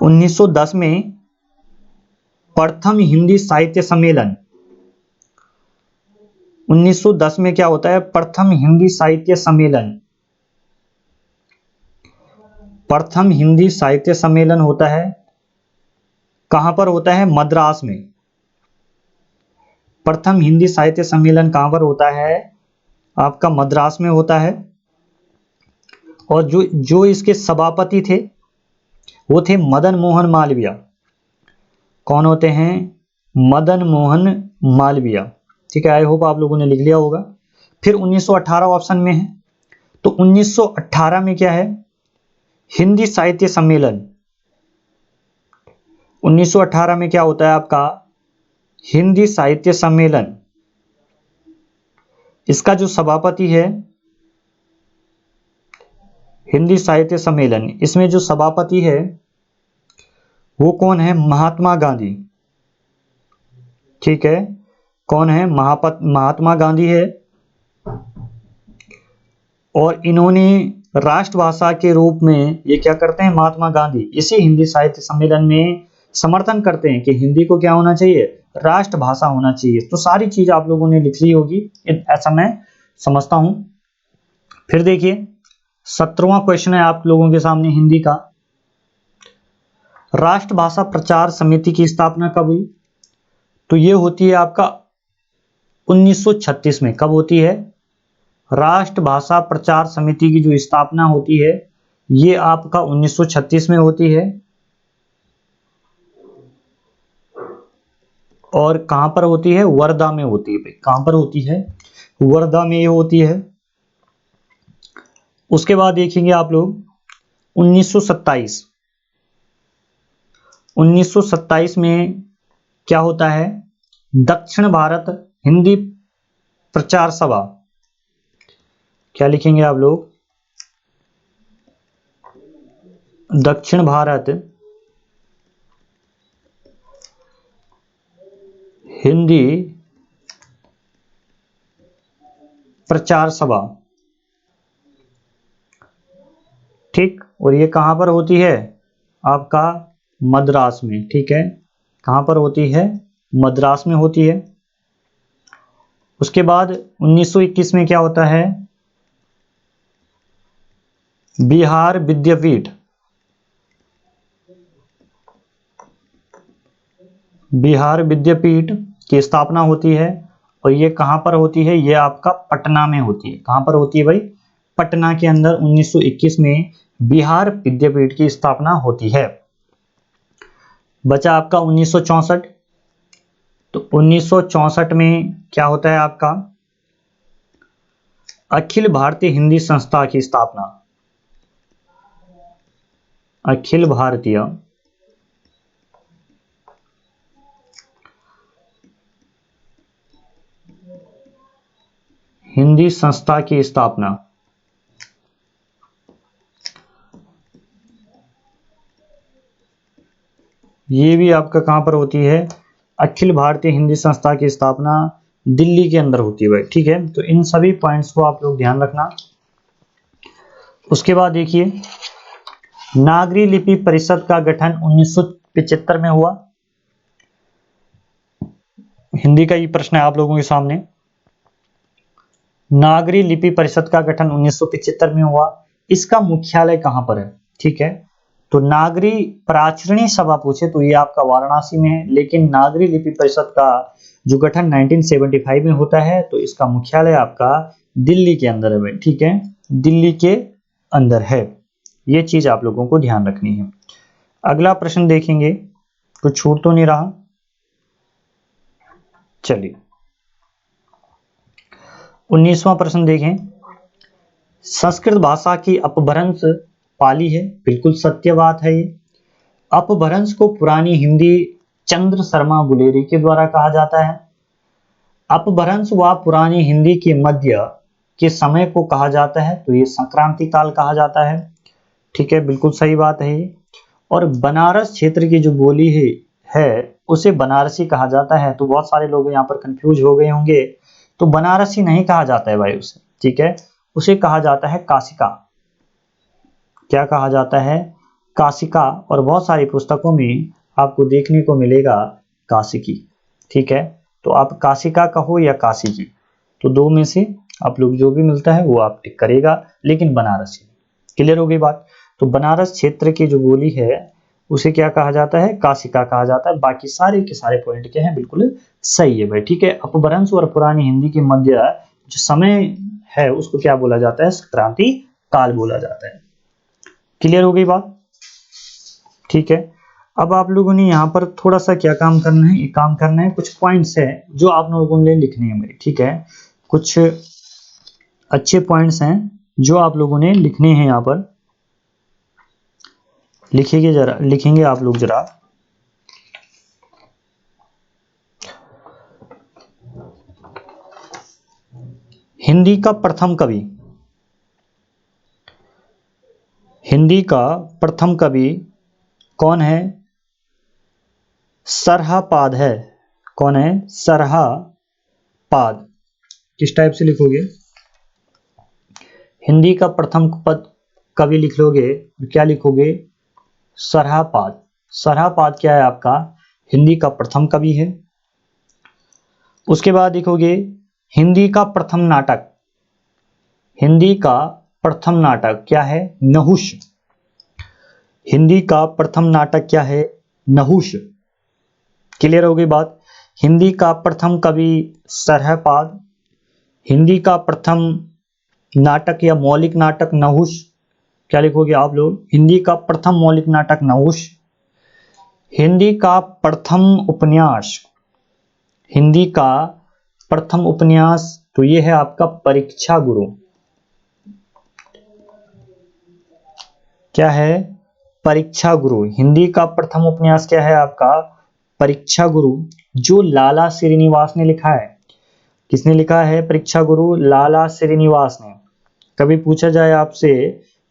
1910 में प्रथम हिंदी साहित्य सम्मेलन, 1910 में क्या होता है? प्रथम हिंदी साहित्य सम्मेलन। प्रथम हिंदी साहित्य सम्मेलन होता है, कहां पर होता है? मद्रास में। प्रथम हिंदी साहित्य सम्मेलन कहां पर होता है? आपका मद्रास में होता है। और जो इसके सभापति थे वो थे मदन मोहन मालवीय। कौन होते हैं? मदन मोहन मालवीय, ठीक है। आई होप आप लोगों ने लिख लिया होगा। फिर 1918 ऑप्शन में है, तो 1918 में क्या है? हिंदी साहित्य सम्मेलन। 1918 में क्या होता है आपका? हिंदी साहित्य सम्मेलन। इसका जो सभापति है, हिंदी साहित्य सम्मेलन, इसमें जो सभापति है वो कौन है? महात्मा गांधी, ठीक है। कौन है? महात्मा गांधी है। और इन्होंने राष्ट्रभाषा के रूप में ये क्या करते हैं? महात्मा गांधी इसी हिंदी साहित्य सम्मेलन में समर्थन करते हैं कि हिंदी को क्या होना चाहिए? राष्ट्रभाषा होना चाहिए। तो सारी चीज आप लोगों ने लिख ली होगी, ऐसा मैं समझता हूं। फिर देखिए 17वां क्वेश्चन है आप लोगों के सामने हिंदी का। राष्ट्रभाषा प्रचार समिति की स्थापना कब हुई? तो ये होती है आपका 1936 में। कब होती है? राष्ट्रभाषा प्रचार समिति की जो स्थापना होती है ये आपका 1936 में होती है। और कहां पर होती है? वर्धा में होती है। कहां पर होती है? वर्धा में ये होती है। उसके बाद देखेंगे आप लोग 1927 में क्या होता है? दक्षिण भारत हिंदी प्रचार सभा। क्या लिखेंगे आप लोग? दक्षिण भारत हिंदी प्रचार सभा, ठीक। और ये कहां पर होती है? आपका मद्रास में, ठीक है। कहां पर होती है? मद्रास में होती है। उसके बाद 1921 में क्या होता है? बिहार विद्यापीठ। बिहार विद्यापीठ की स्थापना होती है। और ये कहां पर होती है? ये आपका पटना में होती है। कहां पर होती है भाई? पटना के अंदर 1921 में बिहार विद्यापीठ की स्थापना होती है। बचा आपका 1964। तो 1964 में क्या होता है आपका? अखिल भारतीय हिंदी संस्था की स्थापना। अखिल भारतीय हिंदी संस्था की स्थापना। ये भी आपका कहां पर होती है? अखिल भारतीय हिंदी संस्था की स्थापना दिल्ली के अंदर होती है भाई, ठीक है। तो इन सभी पॉइंट्स को आप लोग ध्यान रखना। उसके बाद देखिए नागरी लिपि परिषद का गठन 1975 में हुआ। हिंदी का ये प्रश्न है आप लोगों के सामने। नागरी लिपि परिषद का गठन 1975 में हुआ। इसका मुख्यालय कहां पर है? ठीक है, तो नागरी प्राचीनी सभा पूछे तो ये आपका वाराणसी में है, लेकिन नागरी लिपि परिषद का जो गठन 1975 में होता है तो इसका मुख्यालय आपका दिल्ली के अंदर है भाई, ठीक है, दिल्ली के अंदर है। ये चीज आप लोगों को ध्यान रखनी है। अगला प्रश्न देखेंगे, कुछ छूट तो नहीं रहा। चलिए 19वां प्रश्न देखें। संस्कृत भाषा की अपभ्रंश पाली है, बिल्कुल सत्य बात है ये। अपभ्रंश को पुरानी हिंदी चंद्र शर्मा गुलेरी के द्वारा कहा जाता है। अपभ्रंश व पुरानी हिंदी के मध्य के समय को कहा जाता है, तो ये संक्रांति काल कहा जाता है, ठीक है, बिल्कुल सही बात है ये। और बनारस क्षेत्र की जो बोली है उसे बनारसी कहा जाता है। तो बहुत सारे लोग यहाँ पर कंफ्यूज हो गए होंगे, तो बनारसी नहीं कहा जाता है भाई उसे, ठीक है, उसे कहा जाता है काशिका। क्या कहा जाता है? काशिका। और बहुत सारी पुस्तकों में आपको देखने को मिलेगा काशिकी, ठीक है। तो आप काशिका कहो या काशिकी, तो दो में से आप लोग जो भी मिलता है वो आप टिक करेगा, लेकिन बनारसी। क्लियर हो गई बात? तो बनारस क्षेत्र की जो बोली है उसे क्या कहा जाता है? काशिका कहा जाता है। बाकी सारे के सारे पॉइंट क्या है? बिल्कुल सही है भाई, ठीक है। अपभ्रंश और पुरानी हिंदी के मध्य जो समय है उसको क्या बोला जाता है? संक्रांति काल बोला जाता है। क्लियर हो गई बात? ठीक है। अब आप लोगों ने यहाँ पर थोड़ा सा क्या काम करना है? एक काम करना है, कुछ पॉइंट्स है जो आप लोगों ने लिखने हैं भाई, ठीक है। कुछ अच्छे पॉइंट्स हैं जो आप लोगों ने लिखने हैं, यहाँ पर लिखिए जरा, लिखेंगे आप लोग जरा। हिंदी का प्रथम कवि, हिंदी का प्रथम कवि कौन है? सरहापाद है। कौन है? सरहापाद। किस टाइप से लिखोगे? हिंदी का प्रथम पद कवि लिख लोगे, क्या लिखोगे? सरहापाद। सरहापाद क्या है आपका? हिंदी का प्रथम कवि है। उसके बाद लिखोगे हिंदी का प्रथम नाटक, हिंदी का प्रथम नाटक क्या है? नहुष। हिंदी का प्रथम नाटक क्या है? नहुष। क्लियर हो गई बात? हिंदी का प्रथम कवि सरहपाद, हिंदी का प्रथम नाटक या मौलिक नाटक नहुष। क्या लिखोगे आप लोग? हिंदी का प्रथम मौलिक नाटक नहुष। हिंदी का प्रथम उपन्यास, हिंदी का प्रथम उपन्यास तो ये है आपका परीक्षा गुरु। क्या है? परीक्षा गुरु। हिंदी का प्रथम उपन्यास क्या है आपका? परीक्षा गुरु, जो लाला श्रीनिवास ने लिखा है। किसने लिखा है परीक्षा गुरु? लाला श्रीनिवास ने। कभी पूछा जाए आपसे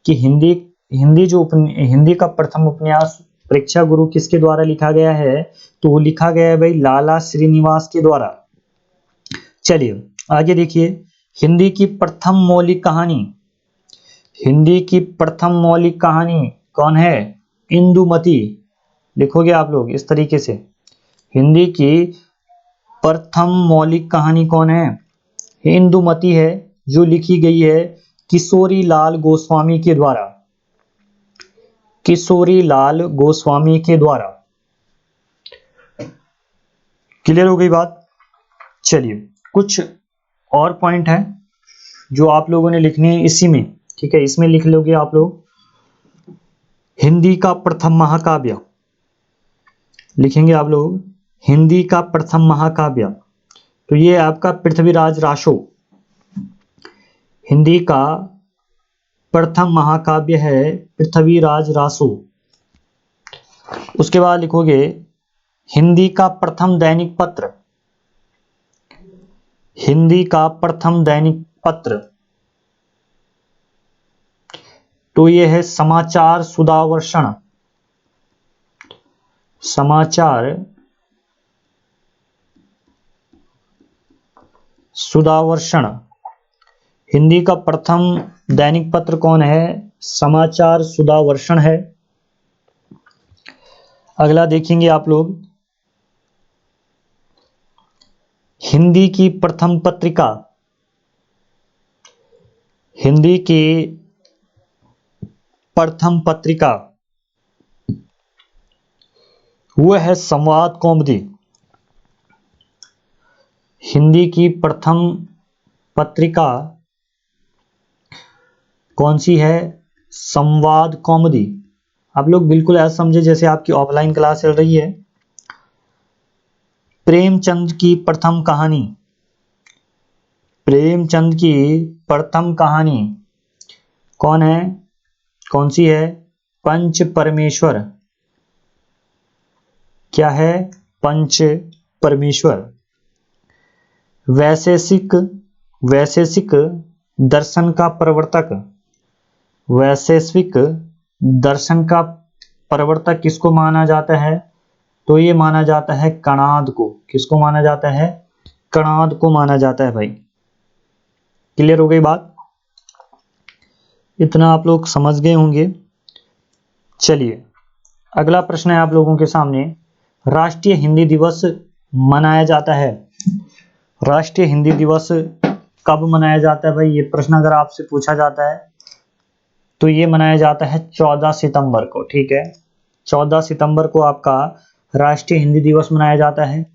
कि हिंदी का प्रथम उपन्यास परीक्षा गुरु किसके द्वारा लिखा गया है, तो वो लिखा गया है भाई लाला श्रीनिवास के द्वारा। चलिए आगे देखिए, हिंदी की प्रथम मौलिक कहानी, हिंदी की प्रथम मौलिक कहानी कौन है? इंदुमती। लिखोगे आप लोग इस तरीके से, हिंदी की प्रथम मौलिक कहानी कौन है? इंदुमती है, जो लिखी गई है किशोरी लाल गोस्वामी के द्वारा, किशोरी लाल गोस्वामी के द्वारा। क्लियर हो गई बात? चलिए कुछ और पॉइंट है जो आप लोगों ने लिखने हैं इसी में, ठीक है, इसमें लिख लोगे आप लोग। हिंदी का प्रथम महाकाव्य लिखेंगे आप लोग, हिंदी का प्रथम महाकाव्य तो ये आपका पृथ्वीराज रासो। हिंदी का प्रथम महाकाव्य है पृथ्वीराज रासो। उसके बाद लिखोगे हिंदी का प्रथम दैनिक पत्र, हिंदी का प्रथम दैनिक पत्र तो ये है समाचार सुधावर्षण, समाचार सुधावर्षण। हिंदी का प्रथम दैनिक पत्र कौन है? समाचार सुधावर्षण है। अगला देखेंगे आप लोग, हिंदी की प्रथम पत्रिका, हिंदी की प्रथम पत्रिका वह है संवाद कौमुदी। हिंदी की प्रथम पत्रिका कौन सी है? संवाद कौमुदी। आप लोग बिल्कुल ऐसा समझे जैसे आपकी ऑफलाइन क्लास चल रही है। प्रेमचंद की प्रथम कहानी, प्रेमचंद की प्रथम कहानी कौन है? कौन सी है? पंच परमेश्वर। क्या है? पंच परमेश्वर। वैशेषिक, वैशेषिक दर्शन का प्रवर्तक, वैशेषिक दर्शन का प्रवर्तक किसको माना जाता है? तो ये माना जाता है कणाद को। किसको माना जाता है? कणाद को माना जाता है भाई। क्लियर हो गई बात? इतना आप लोग समझ गए होंगे। चलिए अगला प्रश्न है आप लोगों के सामने। राष्ट्रीय हिंदी दिवस मनाया जाता है, राष्ट्रीय हिंदी दिवस कब मनाया जाता है भाई? ये प्रश्न अगर आपसे पूछा जाता है तो ये मनाया जाता है 14 सितंबर को। ठीक है, 14 सितंबर को आपका राष्ट्रीय हिंदी दिवस मनाया जाता है।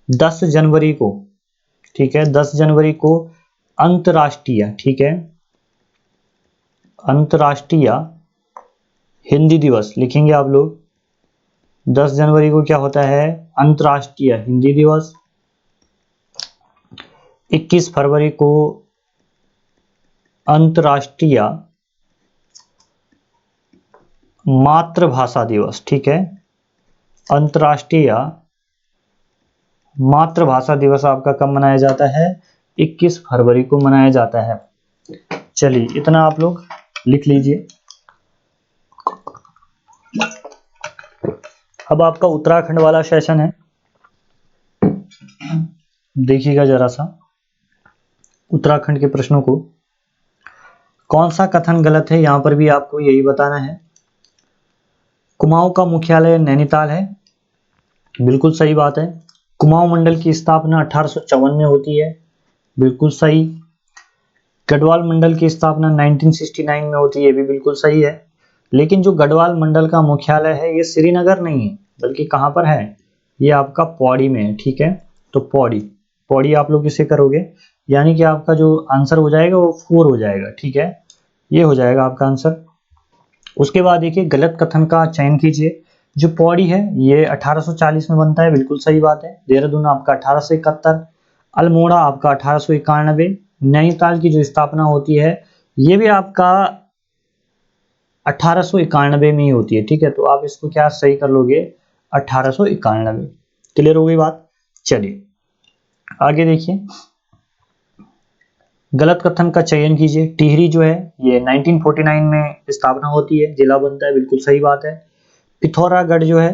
10 जनवरी को, ठीक है, 10 जनवरी को अंतर्राष्ट्रीय, ठीक है, अंतर्राष्ट्रीय हिंदी दिवस लिखेंगे आप लोग। 10 जनवरी को क्या होता है? अंतर्राष्ट्रीय हिंदी दिवस। 21 फरवरी को अंतर्राष्ट्रीय मातृभाषा दिवस। ठीक है, अंतर्राष्ट्रीय मातृभाषा दिवस आपका कब मनाया जाता है? 21 फरवरी को मनाया जाता है। चलिए इतना आप लोग लिख लीजिए। अब आपका उत्तराखंड वाला सेशन है, देखिएगा जरा सा उत्तराखंड के प्रश्नों को। कौन सा कथन गलत है? यहां पर भी आपको यही बताना है। कुमाऊं का मुख्यालय नैनीताल है, बिल्कुल सही बात है। कुमाऊं मंडल की स्थापना 1854 में होती है, बिल्कुल सही। गढ़वाल मंडल की स्थापना 1969 में होती है, ये भी बिल्कुल सही है। लेकिन जो गढ़वाल मंडल का मुख्यालय है ये श्रीनगर नहीं है, बल्कि कहाँ पर है? ये आपका पौड़ी में है। ठीक है, तो पौड़ी, पौड़ी आप लोग इसे करोगे, यानी कि आपका जो आंसर हो जाएगा वो 4 हो जाएगा। ठीक है, ये हो जाएगा आपका आंसर। उसके बाद देखिए गलत कथन का चयन कीजिए। जो पौड़ी है ये 1840 में बनता है, बिल्कुल सही बात है। देहरादून आपका 1871, अल्मोड़ा आपका 1891, नैनीताल की जो स्थापना होती है ये भी आपका 1891 में ही होती है। ठीक है, तो आप इसको क्या सही कर लोगे? 1891। क्लियर हो गई बात? चलिए आगे देखिए, गलत कथन का चयन कीजिए। टिहरी जो है ये 1949 में स्थापना होती है, जिला बनता है, बिल्कुल सही बात है। पिथौरागढ़ जो है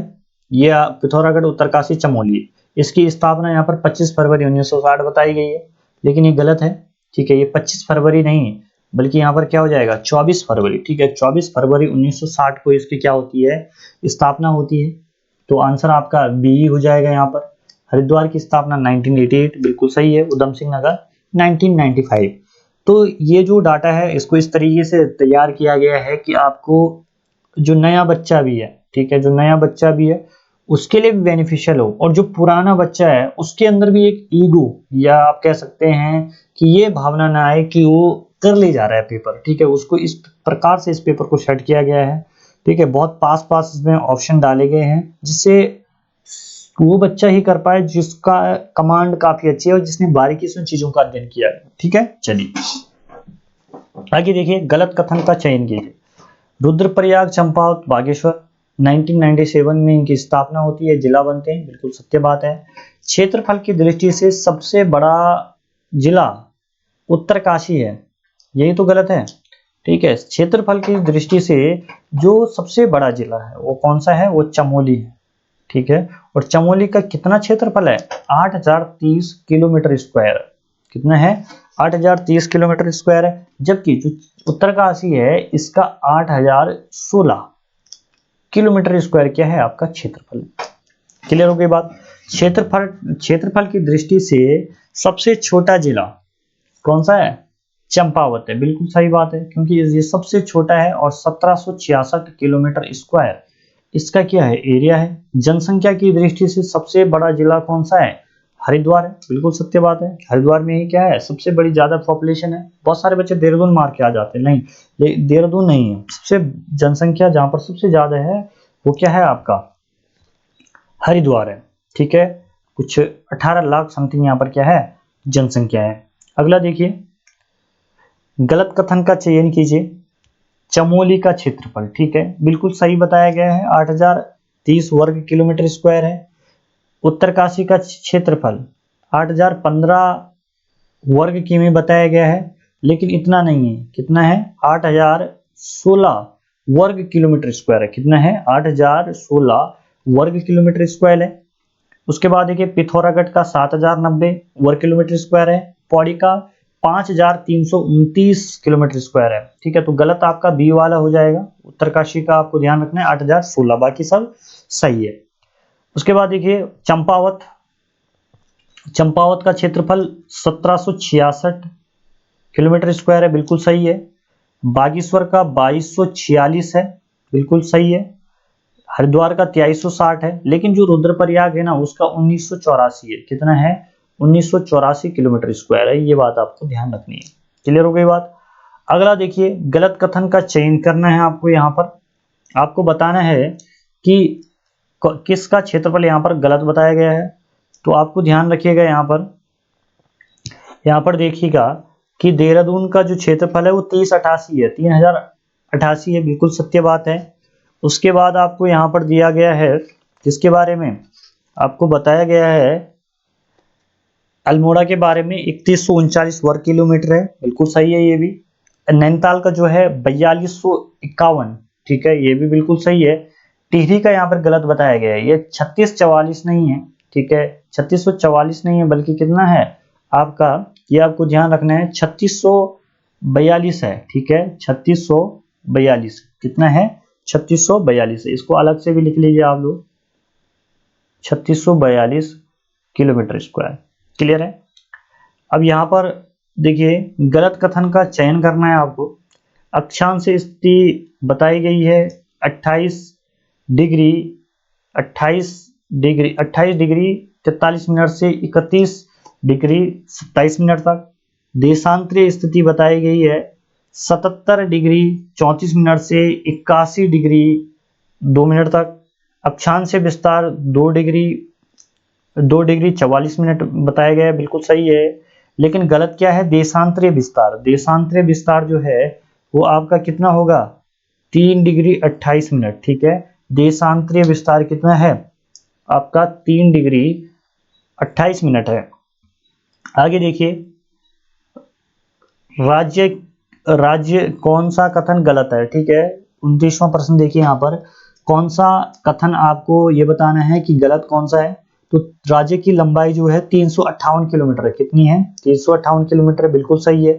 ये पिथौरागढ़ उत्तरकाशी चमोली, इसकी स्थापना यहाँ पर 25 फरवरी 1960 बताई गई है, लेकिन ये गलत है। ठीक है, ये 25 फरवरी नहीं बल्कि यहाँ पर क्या हो जाएगा? 24 फरवरी। ठीक है, 24 फरवरी 1960 को इसकी क्या होती है? स्थापना होती है। तो आंसर आपका बी हो जाएगा यहाँ पर। हरिद्वार की स्थापना 1988, बिल्कुल सही है। उधम सिंह नगर 1995। तो ये जो डाटा है इसको इस तरीके से तैयार किया गया है कि आपको जो नया बच्चा भी है, ठीक है, जो नया बच्चा भी है उसके लिए भी बेनिफिशियल हो, और जो पुराना बच्चा है उसके अंदर भी एक ईगो या आप कह सकते हैं कि ये भावना ना आए कि वो कर ले जा रहा है पेपर। ठीक है, उसको इस प्रकार से इस पेपर को सेट किया गया है। ठीक है, बहुत पास पास इसमें ऑप्शन डाले गए हैं जिससे वो बच्चा ही कर पाए जिसका कमांड काफी अच्छी है और जिसने बारीकी से उन चीजों का अध्ययन किया है। ठीक है, चलिए आगे देखिए, गलत कथन का चयन कीजिए। रुद्रप्रयाग, चंपावत, बागेश्वर 1997 में इनकी स्थापना होती है, जिला बनते हैं, बिल्कुल सत्य बात है। क्षेत्रफल की दृष्टि से सबसे बड़ा जिला उत्तरकाशी है, यही तो गलत है। ठीक है, क्षेत्रफल की दृष्टि से जो सबसे बड़ा जिला है वो कौन सा है? वो चमोली है। ठीक है, और चमोली का कितना क्षेत्रफल है? 8030 किलोमीटर स्क्वायर। कितना है? 8030 किलोमीटर स्क्वायर है। जबकि जो उत्तरकाशी है इसका 8016 किलोमीटर स्क्वायर क्या है? आपका क्षेत्रफल। क्लियर हो गई बात? क्षेत्रफल की दृष्टि से सबसे छोटा जिला कौन सा है? चंपावत है, बिल्कुल सही बात है, क्योंकि ये सबसे छोटा है और 1766 किलोमीटर स्क्वायर इसका क्या है? एरिया है। जनसंख्या की दृष्टि से सबसे बड़ा जिला कौन सा है? हरिद्वार है, बिल्कुल सत्य बात है। हरिद्वार में ही क्या है, सबसे बड़ी ज्यादा पॉपुलेशन है। बहुत सारे बच्चे देहरादून मार के आ जाते हैं, नहीं ये देहरादून नहीं है। सबसे जनसंख्या जहाँ पर सबसे ज्यादा है वो क्या है आपका, हरिद्वार है, ठीक है। कुछ 18 लाख समथिंग यहाँ पर क्या है, जनसंख्या है। अगला देखिए, गलत कथन का चयन कीजिए। चमोली का क्षेत्रफल, ठीक है, बिल्कुल सही बताया गया है, 8030 वर्ग किलोमीटर स्क्वायर है। उत्तरकाशी का क्षेत्रफल 8015 वर्ग किमी बताया गया है, लेकिन इतना नहीं है, कितना है, 8016 वर्ग किलोमीटर स्क्वायर है। कितना है, 8016 वर्ग किलोमीटर स्क्वायर है। उसके बाद देखिए, पिथौरागढ़ का 7090 वर्ग किलोमीटर स्क्वायर है। पौड़ी का 5329 किलोमीटर स्क्वायर है, ठीक है। तो गलत आपका बी वाला हो जाएगा, उत्तरकाशी का आपको ध्यान रखना है 8016, बाकी सब सही है। उसके बाद देखिए, चंपावत, चंपावत का क्षेत्रफल 1766 किलोमीटर स्क्वायर है, बिल्कुल सही है। बागेश्वर का 2246 है, बिल्कुल सही है। हरिद्वार का 2360 है, लेकिन जो रुद्रप्रयाग है ना उसका 1984 है। कितना है, 1984 किलोमीटर स्क्वायर है। ये बात आपको ध्यान रखनी है। क्लियर हो गई बात। अगला देखिए, गलत कथन का चयन करना है आपको। यहाँ पर आपको बताना है कि किसका क्षेत्रफल यहाँ पर गलत बताया गया है। तो आपको ध्यान रखिएगा, यहाँ पर देखिएगा कि देहरादून का जो क्षेत्रफल है वो 3088 है, 3088 है, बिल्कुल सत्य बात है। उसके बाद आपको यहाँ पर दिया गया है, जिसके बारे में आपको बताया गया है, अल्मोड़ा के बारे में 3139 वर्ग किलोमीटर है, बिल्कुल सही है ये भी। नैनीताल का जो है 4251, ठीक है, ये भी बिल्कुल सही है। टिहरी का यहाँ पर गलत बताया गया है, ये 3644 नहीं है, ठीक है, 3644 नहीं है, बल्कि कितना है आपका, ये आपको ध्यान रखना है, 3642 है, ठीक है, 3642 कितना है, 3642 है। इसको अलग से भी लिख लीजिए आप लोग, 3642 किलोमीटर स्क्वायर। क्लियर है। अब यहाँ पर देखिए, गलत कथन का चयन करना है आपको। अक्षांश स्थिति बताई गई है 28 डिग्री 28 डिग्री 43 मिनट से 31 डिग्री 27 मिनट तक। देशांतरीय स्थिति बताई गई है 77 डिग्री 34 मिनट से 81 डिग्री 2 मिनट तक। अक्षांश विस्तार 2 डिग्री 44 मिनट बताया गया है, बिल्कुल सही है। लेकिन गलत क्या है, देशांतरीय विस्तार, देशांतरीय विस्तार जो है वो आपका कितना होगा, 3 डिग्री 28 मिनट, ठीक है। देशांतरीय विस्तार कितना है आपका, 3 डिग्री 28 मिनट है। आगे देखिए, राज्य राज्य कौन सा कथन गलत है, ठीक है। 29वां प्रश्न देखिए, यहाँ पर कौन सा कथन आपको ये बताना है कि गलत कौन सा है। तो राज्य की लंबाई जो है 358 किलोमीटर है, कितनी है, 358 किलोमीटर, बिल्कुल सही है।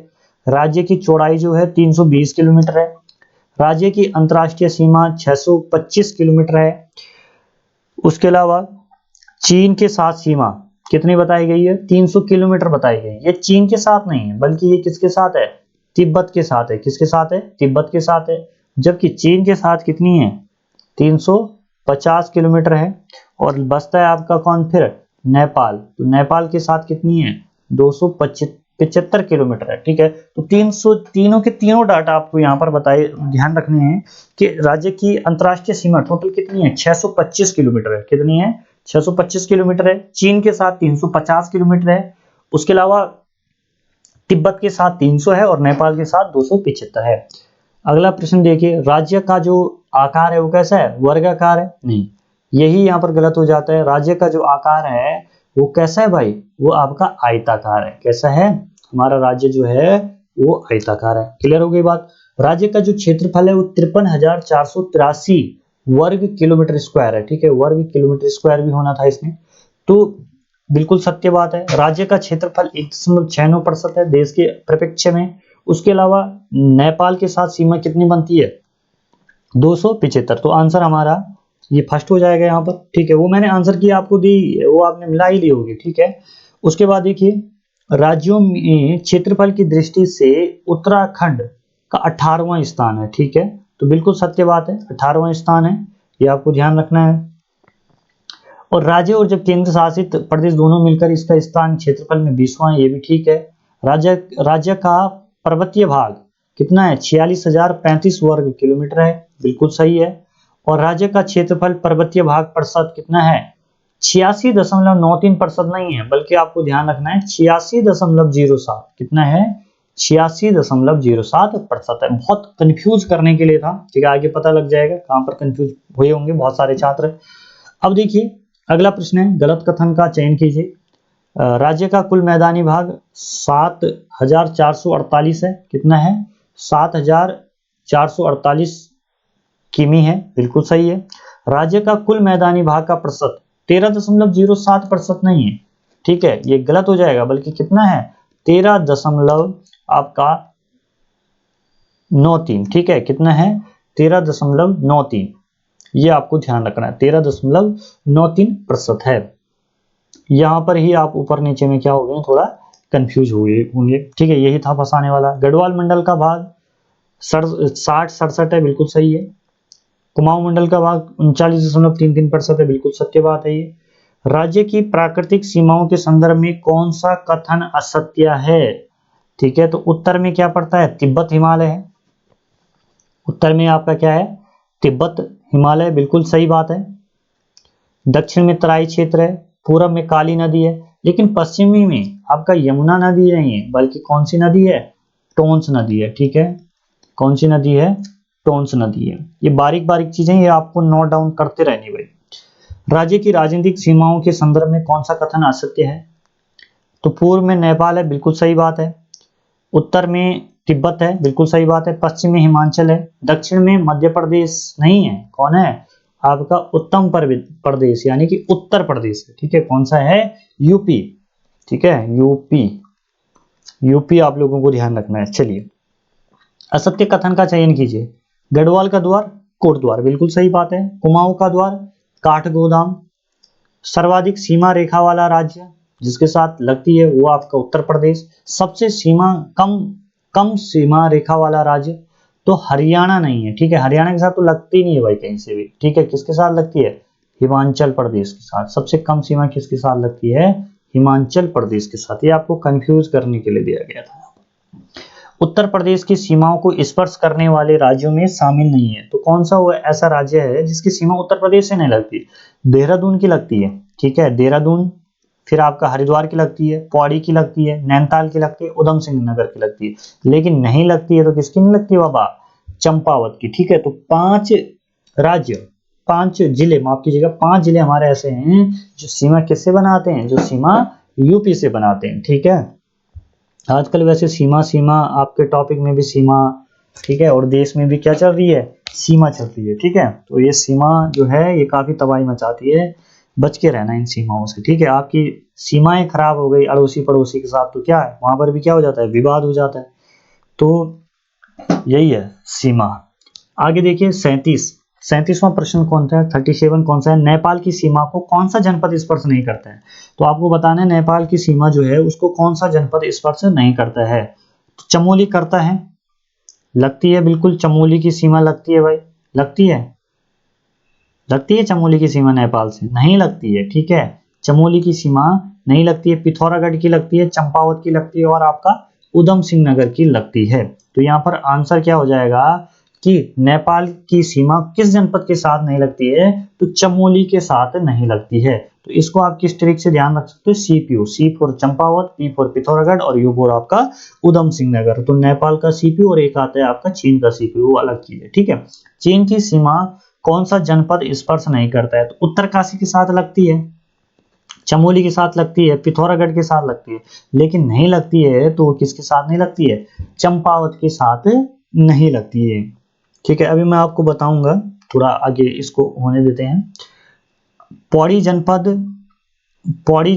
राज्य की चौड़ाई जो है 320 किलोमीटर है। राज्य की अंतर्राष्ट्रीय सीमा 625 किलोमीटर है। उसके अलावा चीन के साथ सीमा कितनी बताई गई है, 300 किलोमीटर बताई गई। ये चीन के साथ नहीं है, बल्कि ये किसके साथ है, तिब्बत के साथ है। किसके साथ है, तिब्बत के साथ है। जबकि चीन के साथ कितनी है, 350 किलोमीटर है। और बचता है आपका कौन फिर, नेपाल। तो नेपाल के साथ कितनी है, 275 किलोमीटर है, ठीक है। तो 300, तीनों के तीनों डाटा आपको यहाँ पर बताए, ध्यान रखने हैं कि राज्य की अंतर्राष्ट्रीय सीमा टोटल कितनी है, 625 किलोमीटर है। कितनी है, 625 किलोमीटर है। चीन के साथ 350 किलोमीटर है। उसके अलावा तिब्बत के साथ 300 है और नेपाल के साथ 275 है। अगला प्रश्न देखिए, राज्य का जो आकार है वो कैसा है, वर्गाकार है, नहीं, यही यहाँ पर गलत हो जाता है। राज्य का जो आकार है वो कैसा है भाई, वो आपका आयताकार है। कैसा है, हमारा राज्य जो है वो आयताकार है। क्लियर हो गई बात। राज्य का जो क्षेत्रफल है वो 53,483 वर्ग किलोमीटर स्क्वायर है, ठीक है, वर्ग किलोमीटर स्क्वायर भी होना था इसमें। तो बिल्कुल सत्य बात है, राज्य का क्षेत्रफल 1.69% है देश के परिप्रेक्ष्य में। उसके अलावा नेपाल के साथ सीमा कितनी बनती है, 275। तो आंसर हमारा ये फर्स्ट हो जाएगा यहाँ पर, ठीक है। वो मैंने आंसर की आपको दी, वो आपने मिला ही ली होगी, ठीक है। उसके बाद देखिए, राज्यों में क्षेत्रफल की दृष्टि से उत्तराखंड का 18वां स्थान है, ठीक है। तो बिल्कुल सत्य बात है, 18वां स्थान है, ये आपको ध्यान रखना है। और राज्य और जब केंद्र शासित प्रदेश दोनों मिलकर इसका स्थान क्षेत्रफल में 20वां है, ये भी ठीक है। राज्य का पर्वतीय भाग कितना है? 46,035 वर्ग किलोमीटर है, बिल्कुल सही है। और राज्य का क्षेत्रफल पर्वतीय भाग प्रतिशत कितना है? 86.93% नहीं है, बल्कि आपको ध्यान रखना है 86.07। कितना है? 86.07% है। बहुत कंफ्यूज करने के लिए था, ठीक है, आगे पता लग जाएगा कहां पर कंफ्यूज हुए होंगे बहुत सारे छात्र। अब देखिए अगला प्रश्न है, गलत कथन का चयन कीजिए। राज्य का कुल मैदानी भाग 7,448 है। कितना है? 7,448 किमी है, बिल्कुल सही है। राज्य का कुल मैदानी भाग का प्रतिशत 13.07% नहीं है, ठीक है, ये गलत हो जाएगा, बल्कि कितना है? 13.93, ठीक है, कितना है? 13.93, ये आपको ध्यान रखना है, 13.93% है। यहां पर ही आप ऊपर नीचे में क्या हो गए, थोड़ा कंफ्यूज हुए होंगे, ठीक है, यही था फंसाने वाला। गढ़वाल मंडल का भाग 60-67 है, बिल्कुल सही है। कुमाऊं मंडल का भाग 39.33% है, बिल्कुल सत्य बात है ये। राज्य की प्राकृतिक सीमाओं के संदर्भ में कौन सा कथन असत्य है? ठीक है, तो उत्तर में क्या पड़ता है? तिब्बत हिमालय है। उत्तर में आपका क्या है? तिब्बत हिमालय, बिल्कुल सही बात है। दक्षिण में तराई क्षेत्र है, पूरब में काली नदी है, लेकिन पश्चिमी में आपका यमुना नदी नहीं है, बल्कि कौन सी नदी है? टोंस नदी है, ठीक है, कौन सी नदी है? टोंस नदी है। ये बारीक बारीक चीजें, ये आपको नोट डाउन करते रहनी भाई। राज्य की राजनीतिक सीमाओं के संदर्भ में कौन सा कथन असत्य है? तो पूर्व में नेपाल है, बिल्कुल सही बात है। उत्तर में तिब्बत है, बिल्कुल सही बात है। पश्चिम में हिमाचल है। दक्षिण में मध्य प्रदेश नहीं है, कौन है? आपका उत्तम प्रदेश, यानी कि उत्तर प्रदेश है, ठीक है, कौन सा है? यूपी, ठीक है, यूपी। यूपी आप लोगों को ध्यान रखना है। चलिए असत्य कथन का चयन कीजिए। गढ़वाल का द्वार कोटद्वार, बिल्कुल सही बात है। कुमाऊं का द्वार काठगोदाम। सर्वाधिक सीमा रेखा वाला राज्य जिसके साथ लगती है वो आपका उत्तर प्रदेश। सबसे सीमा कम सीमा रेखा वाला राज्य तो हरियाणा नहीं है, ठीक है, हरियाणा के साथ तो लगती नहीं है भाई कहीं से भी, ठीक है, किसके साथ लगती है? हिमाचल प्रदेश के साथ। सबसे कम सीमा किसके साथ लगती है? हिमाचल प्रदेश के साथ। ये आपको कंफ्यूज करने के लिए दिया गया था। उत्तर प्रदेश की सीमाओं को स्पर्श करने वाले राज्यों में शामिल नहीं है, तो कौन सा वो ऐसा राज्य है जिसकी सीमा उत्तर प्रदेश से नहीं लगती? देहरादून की लगती है, ठीक है, देहरादून। फिर आपका हरिद्वार की लगती है, पौड़ी की लगती है, नैनीताल की लगती है, उधम सिंह नगर की लगती है, लेकिन नहीं लगती है तो किसकी नहीं लगती बाबा? चंपावत की, ठीक है। तो 5 राज्य, 5 जिले, माफ कीजिएगा, 5 जिले हमारे ऐसे हैं जो सीमा किससे बनाते हैं? जो सीमा यूपी से बनाते हैं, ठीक है। आजकल वैसे सीमा आपके टॉपिक में भी सीमा, ठीक है, और देश में भी क्या चल रही है? सीमा चल रही है, ठीक है। तो ये सीमा जो है ये काफी तबाही मचाती है, बच के रहना इन सीमाओं से, ठीक है। आपकी सीमाएं खराब हो गई अड़ोसी पड़ोसी के साथ तो क्या है, वहां पर भी क्या हो जाता है? विवाद हो जाता है। तो यही है सीमा। आगे देखिए 37वां प्रश्न कौन सा है? 37 कौन सा है? नेपाल की सीमा को कौन सा जनपद स्पर्श नहीं करता है? तो आपको बताना है नेपाल की सीमा जो है उसको कौन सा जनपद स्पर्श नहीं करता है। तो चमोली करता है, लगती है, बिल्कुल चमोली की सीमा लगती है भाई, लगती है, लगती है चमोली की सीमा नेपाल से? नहीं लगती है, ठीक है, चमोली की सीमा नहीं लगती है। पिथौरागढ़ की लगती है, चंपावत की लगती है, और आपका उधम सिंह नगर की लगती है। तो यहाँ पर आंसर क्या हो जाएगा कि नेपाल की सीमा किस जनपद के साथ नहीं लगती है? तो चमोली के साथ नहीं लगती है। तो इसको आप किस तरीके से ध्यान रख सकते हो? CPU, C for Champawat, P for Pithoragarh और यू फॉर आपका उधम सिंह नगर। तो नेपाल का सीपीयू और एक आता है आपका चीन का सीपीयू, अलग चीज है, ठीक है। चीन की सीमा कौन सा जनपद स्पर्श नहीं करता है? तो उत्तरकाशी के साथ लगती है, चमोली के साथ लगती है, पिथौरागढ़ के साथ लगती है, लेकिन नहीं लगती है तो किसके साथ नहीं लगती है? चंपावत के साथ नहीं लगती है, ठीक है। अभी मैं आपको बताऊंगा, थोड़ा आगे इसको होने देते हैं। पौड़ी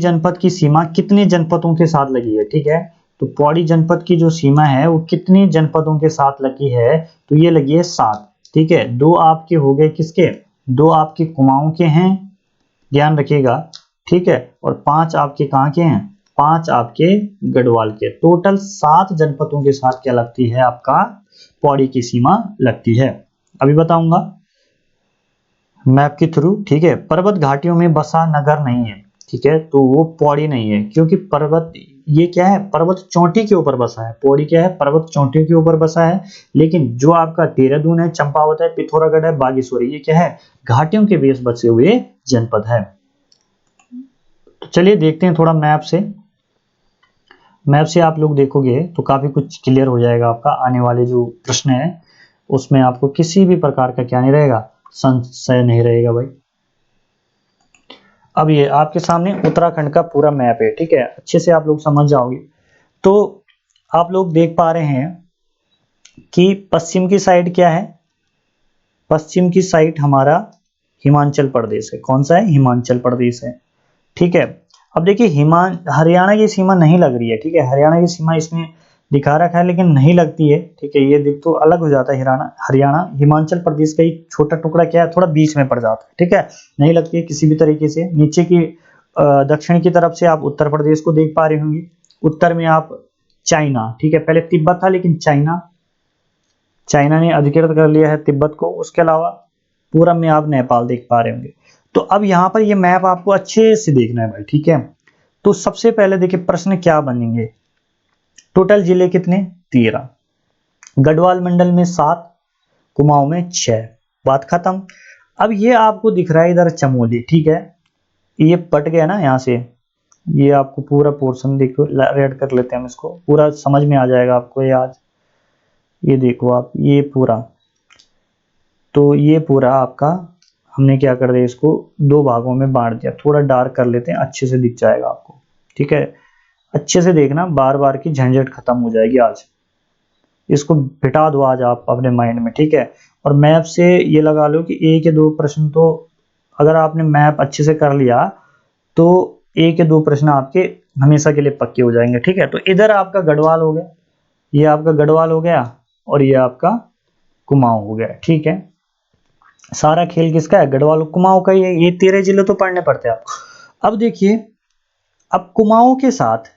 जनपद की सीमा कितने जनपदों के साथ लगी है, ठीक है। तो पौड़ी जनपद की जो सीमा है वो कितने जनपदों के साथ लगी है? तो ये लगी है 7, ठीक है। 2 आपके हो गए किसके? 2 आपके कुमाऊं के हैं, ध्यान रखिएगा, ठीक है, और 5 आपके कहां के हैं? 5 आपके गढ़वाल के। टोटल 7 जनपदों के साथ क्या लगती है? आपका पौड़ी की सीमा लगती है। अभी बताऊंगा। मैप के थ्रू, ठीक है। पर्वत घाटियों में बसा नगर नहीं है, ठीक है, तो वो पौड़ी नहीं है, क्योंकि पर्वत ये क्या है, पर्वत चोटी के ऊपर बसा है। पौड़ी क्या है, पर्वत चोटी के ऊपर बसा है। लेकिन जो आपका देहरादून है, चंपावत है, पिथौरागढ़ है, बागेश्वर है, ये क्या है, घाटियों के बीच बसे हुए जनपद है। तो चलिए देखते हैं थोड़ा मैप से। मैप से आप लोग देखोगे तो काफी कुछ क्लियर हो जाएगा आपका। आने वाले जो प्रश्न है उसमें आपको किसी भी प्रकार का क्या नहीं रहेगा, संशय नहीं रहेगा भाई। अब ये आपके सामने उत्तराखंड का पूरा मैप है, ठीक है, अच्छे से आप लोग समझ जाओगे। तो आप लोग देख पा रहे हैं कि पश्चिम की साइड क्या है, पश्चिम की साइड हमारा हिमाचल प्रदेश है। कौन सा है, हिमाचल प्रदेश है, ठीक है। अब देखिए हरियाणा की सीमा नहीं लग रही है, ठीक है, हरियाणा की सीमा इसमें दिखा रखा है लेकिन नहीं लगती है, ठीक है, ये दिख तो अलग हो जाता है हरियाणा हरियाणा हिमाचल प्रदेश का एक छोटा टुकड़ा क्या है, थोड़ा बीच में पड़ जाता है, ठीक है, नहीं लगती है किसी भी तरीके से। नीचे की दक्षिण की तरफ से आप उत्तर प्रदेश को देख पा रहे होंगे। उत्तर में आप चाइना, ठीक है, पहले तिब्बत था लेकिन चाइना चाइना ने अधिकृत कर लिया है तिब्बत को। उसके अलावा पूरब में आप नेपाल देख पा रहे होंगे। तो अब यहाँ पर ये मैप आपको अच्छे से देखना है भाई, ठीक है। तो सबसे पहले देखिए प्रश्न क्या बनेंगे। टोटल जिले कितने, 13। गढ़वाल मंडल में 7, कुमाऊं में 6, बात खत्म। अब ये आपको दिख रहा है इधर चमोली, ठीक है, ये पट गया ना यहाँ से, ये आपको पूरा पोर्शन देखो, रेड कर लेते हैं हम इसको, पूरा समझ में आ जाएगा आपको ये आज। ये देखो आप, ये पूरा, तो ये पूरा आपका हमने क्या कर दिया, इसको दो भागों में बांट दिया। थोड़ा डार्क कर लेते हैं, अच्छे से दिख जाएगा आपको, ठीक है। अच्छे से देखना, बार बार की झंझट खत्म हो जाएगी आज। इसको बिठा दो आज आप अपने माइंड में, ठीक है। और मैप से ये लगा लो कि एक या दो प्रश्न तो, अगर आपने मैप अच्छे से कर लिया तो एक या दो प्रश्न आपके हमेशा के लिए पक्के हो जाएंगे, ठीक है। तो इधर आपका गढ़वाल हो गया, ये आपका गढ़वाल हो गया, और ये आपका कुमाऊं हो गया, ठीक है। सारा खेल किसका है, गढ़वाल कुमाऊं का ही है। ये 13 जिले तो पढ़ने पड़ते हैं आपको। अब देखिए, अब कुमाऊं के साथ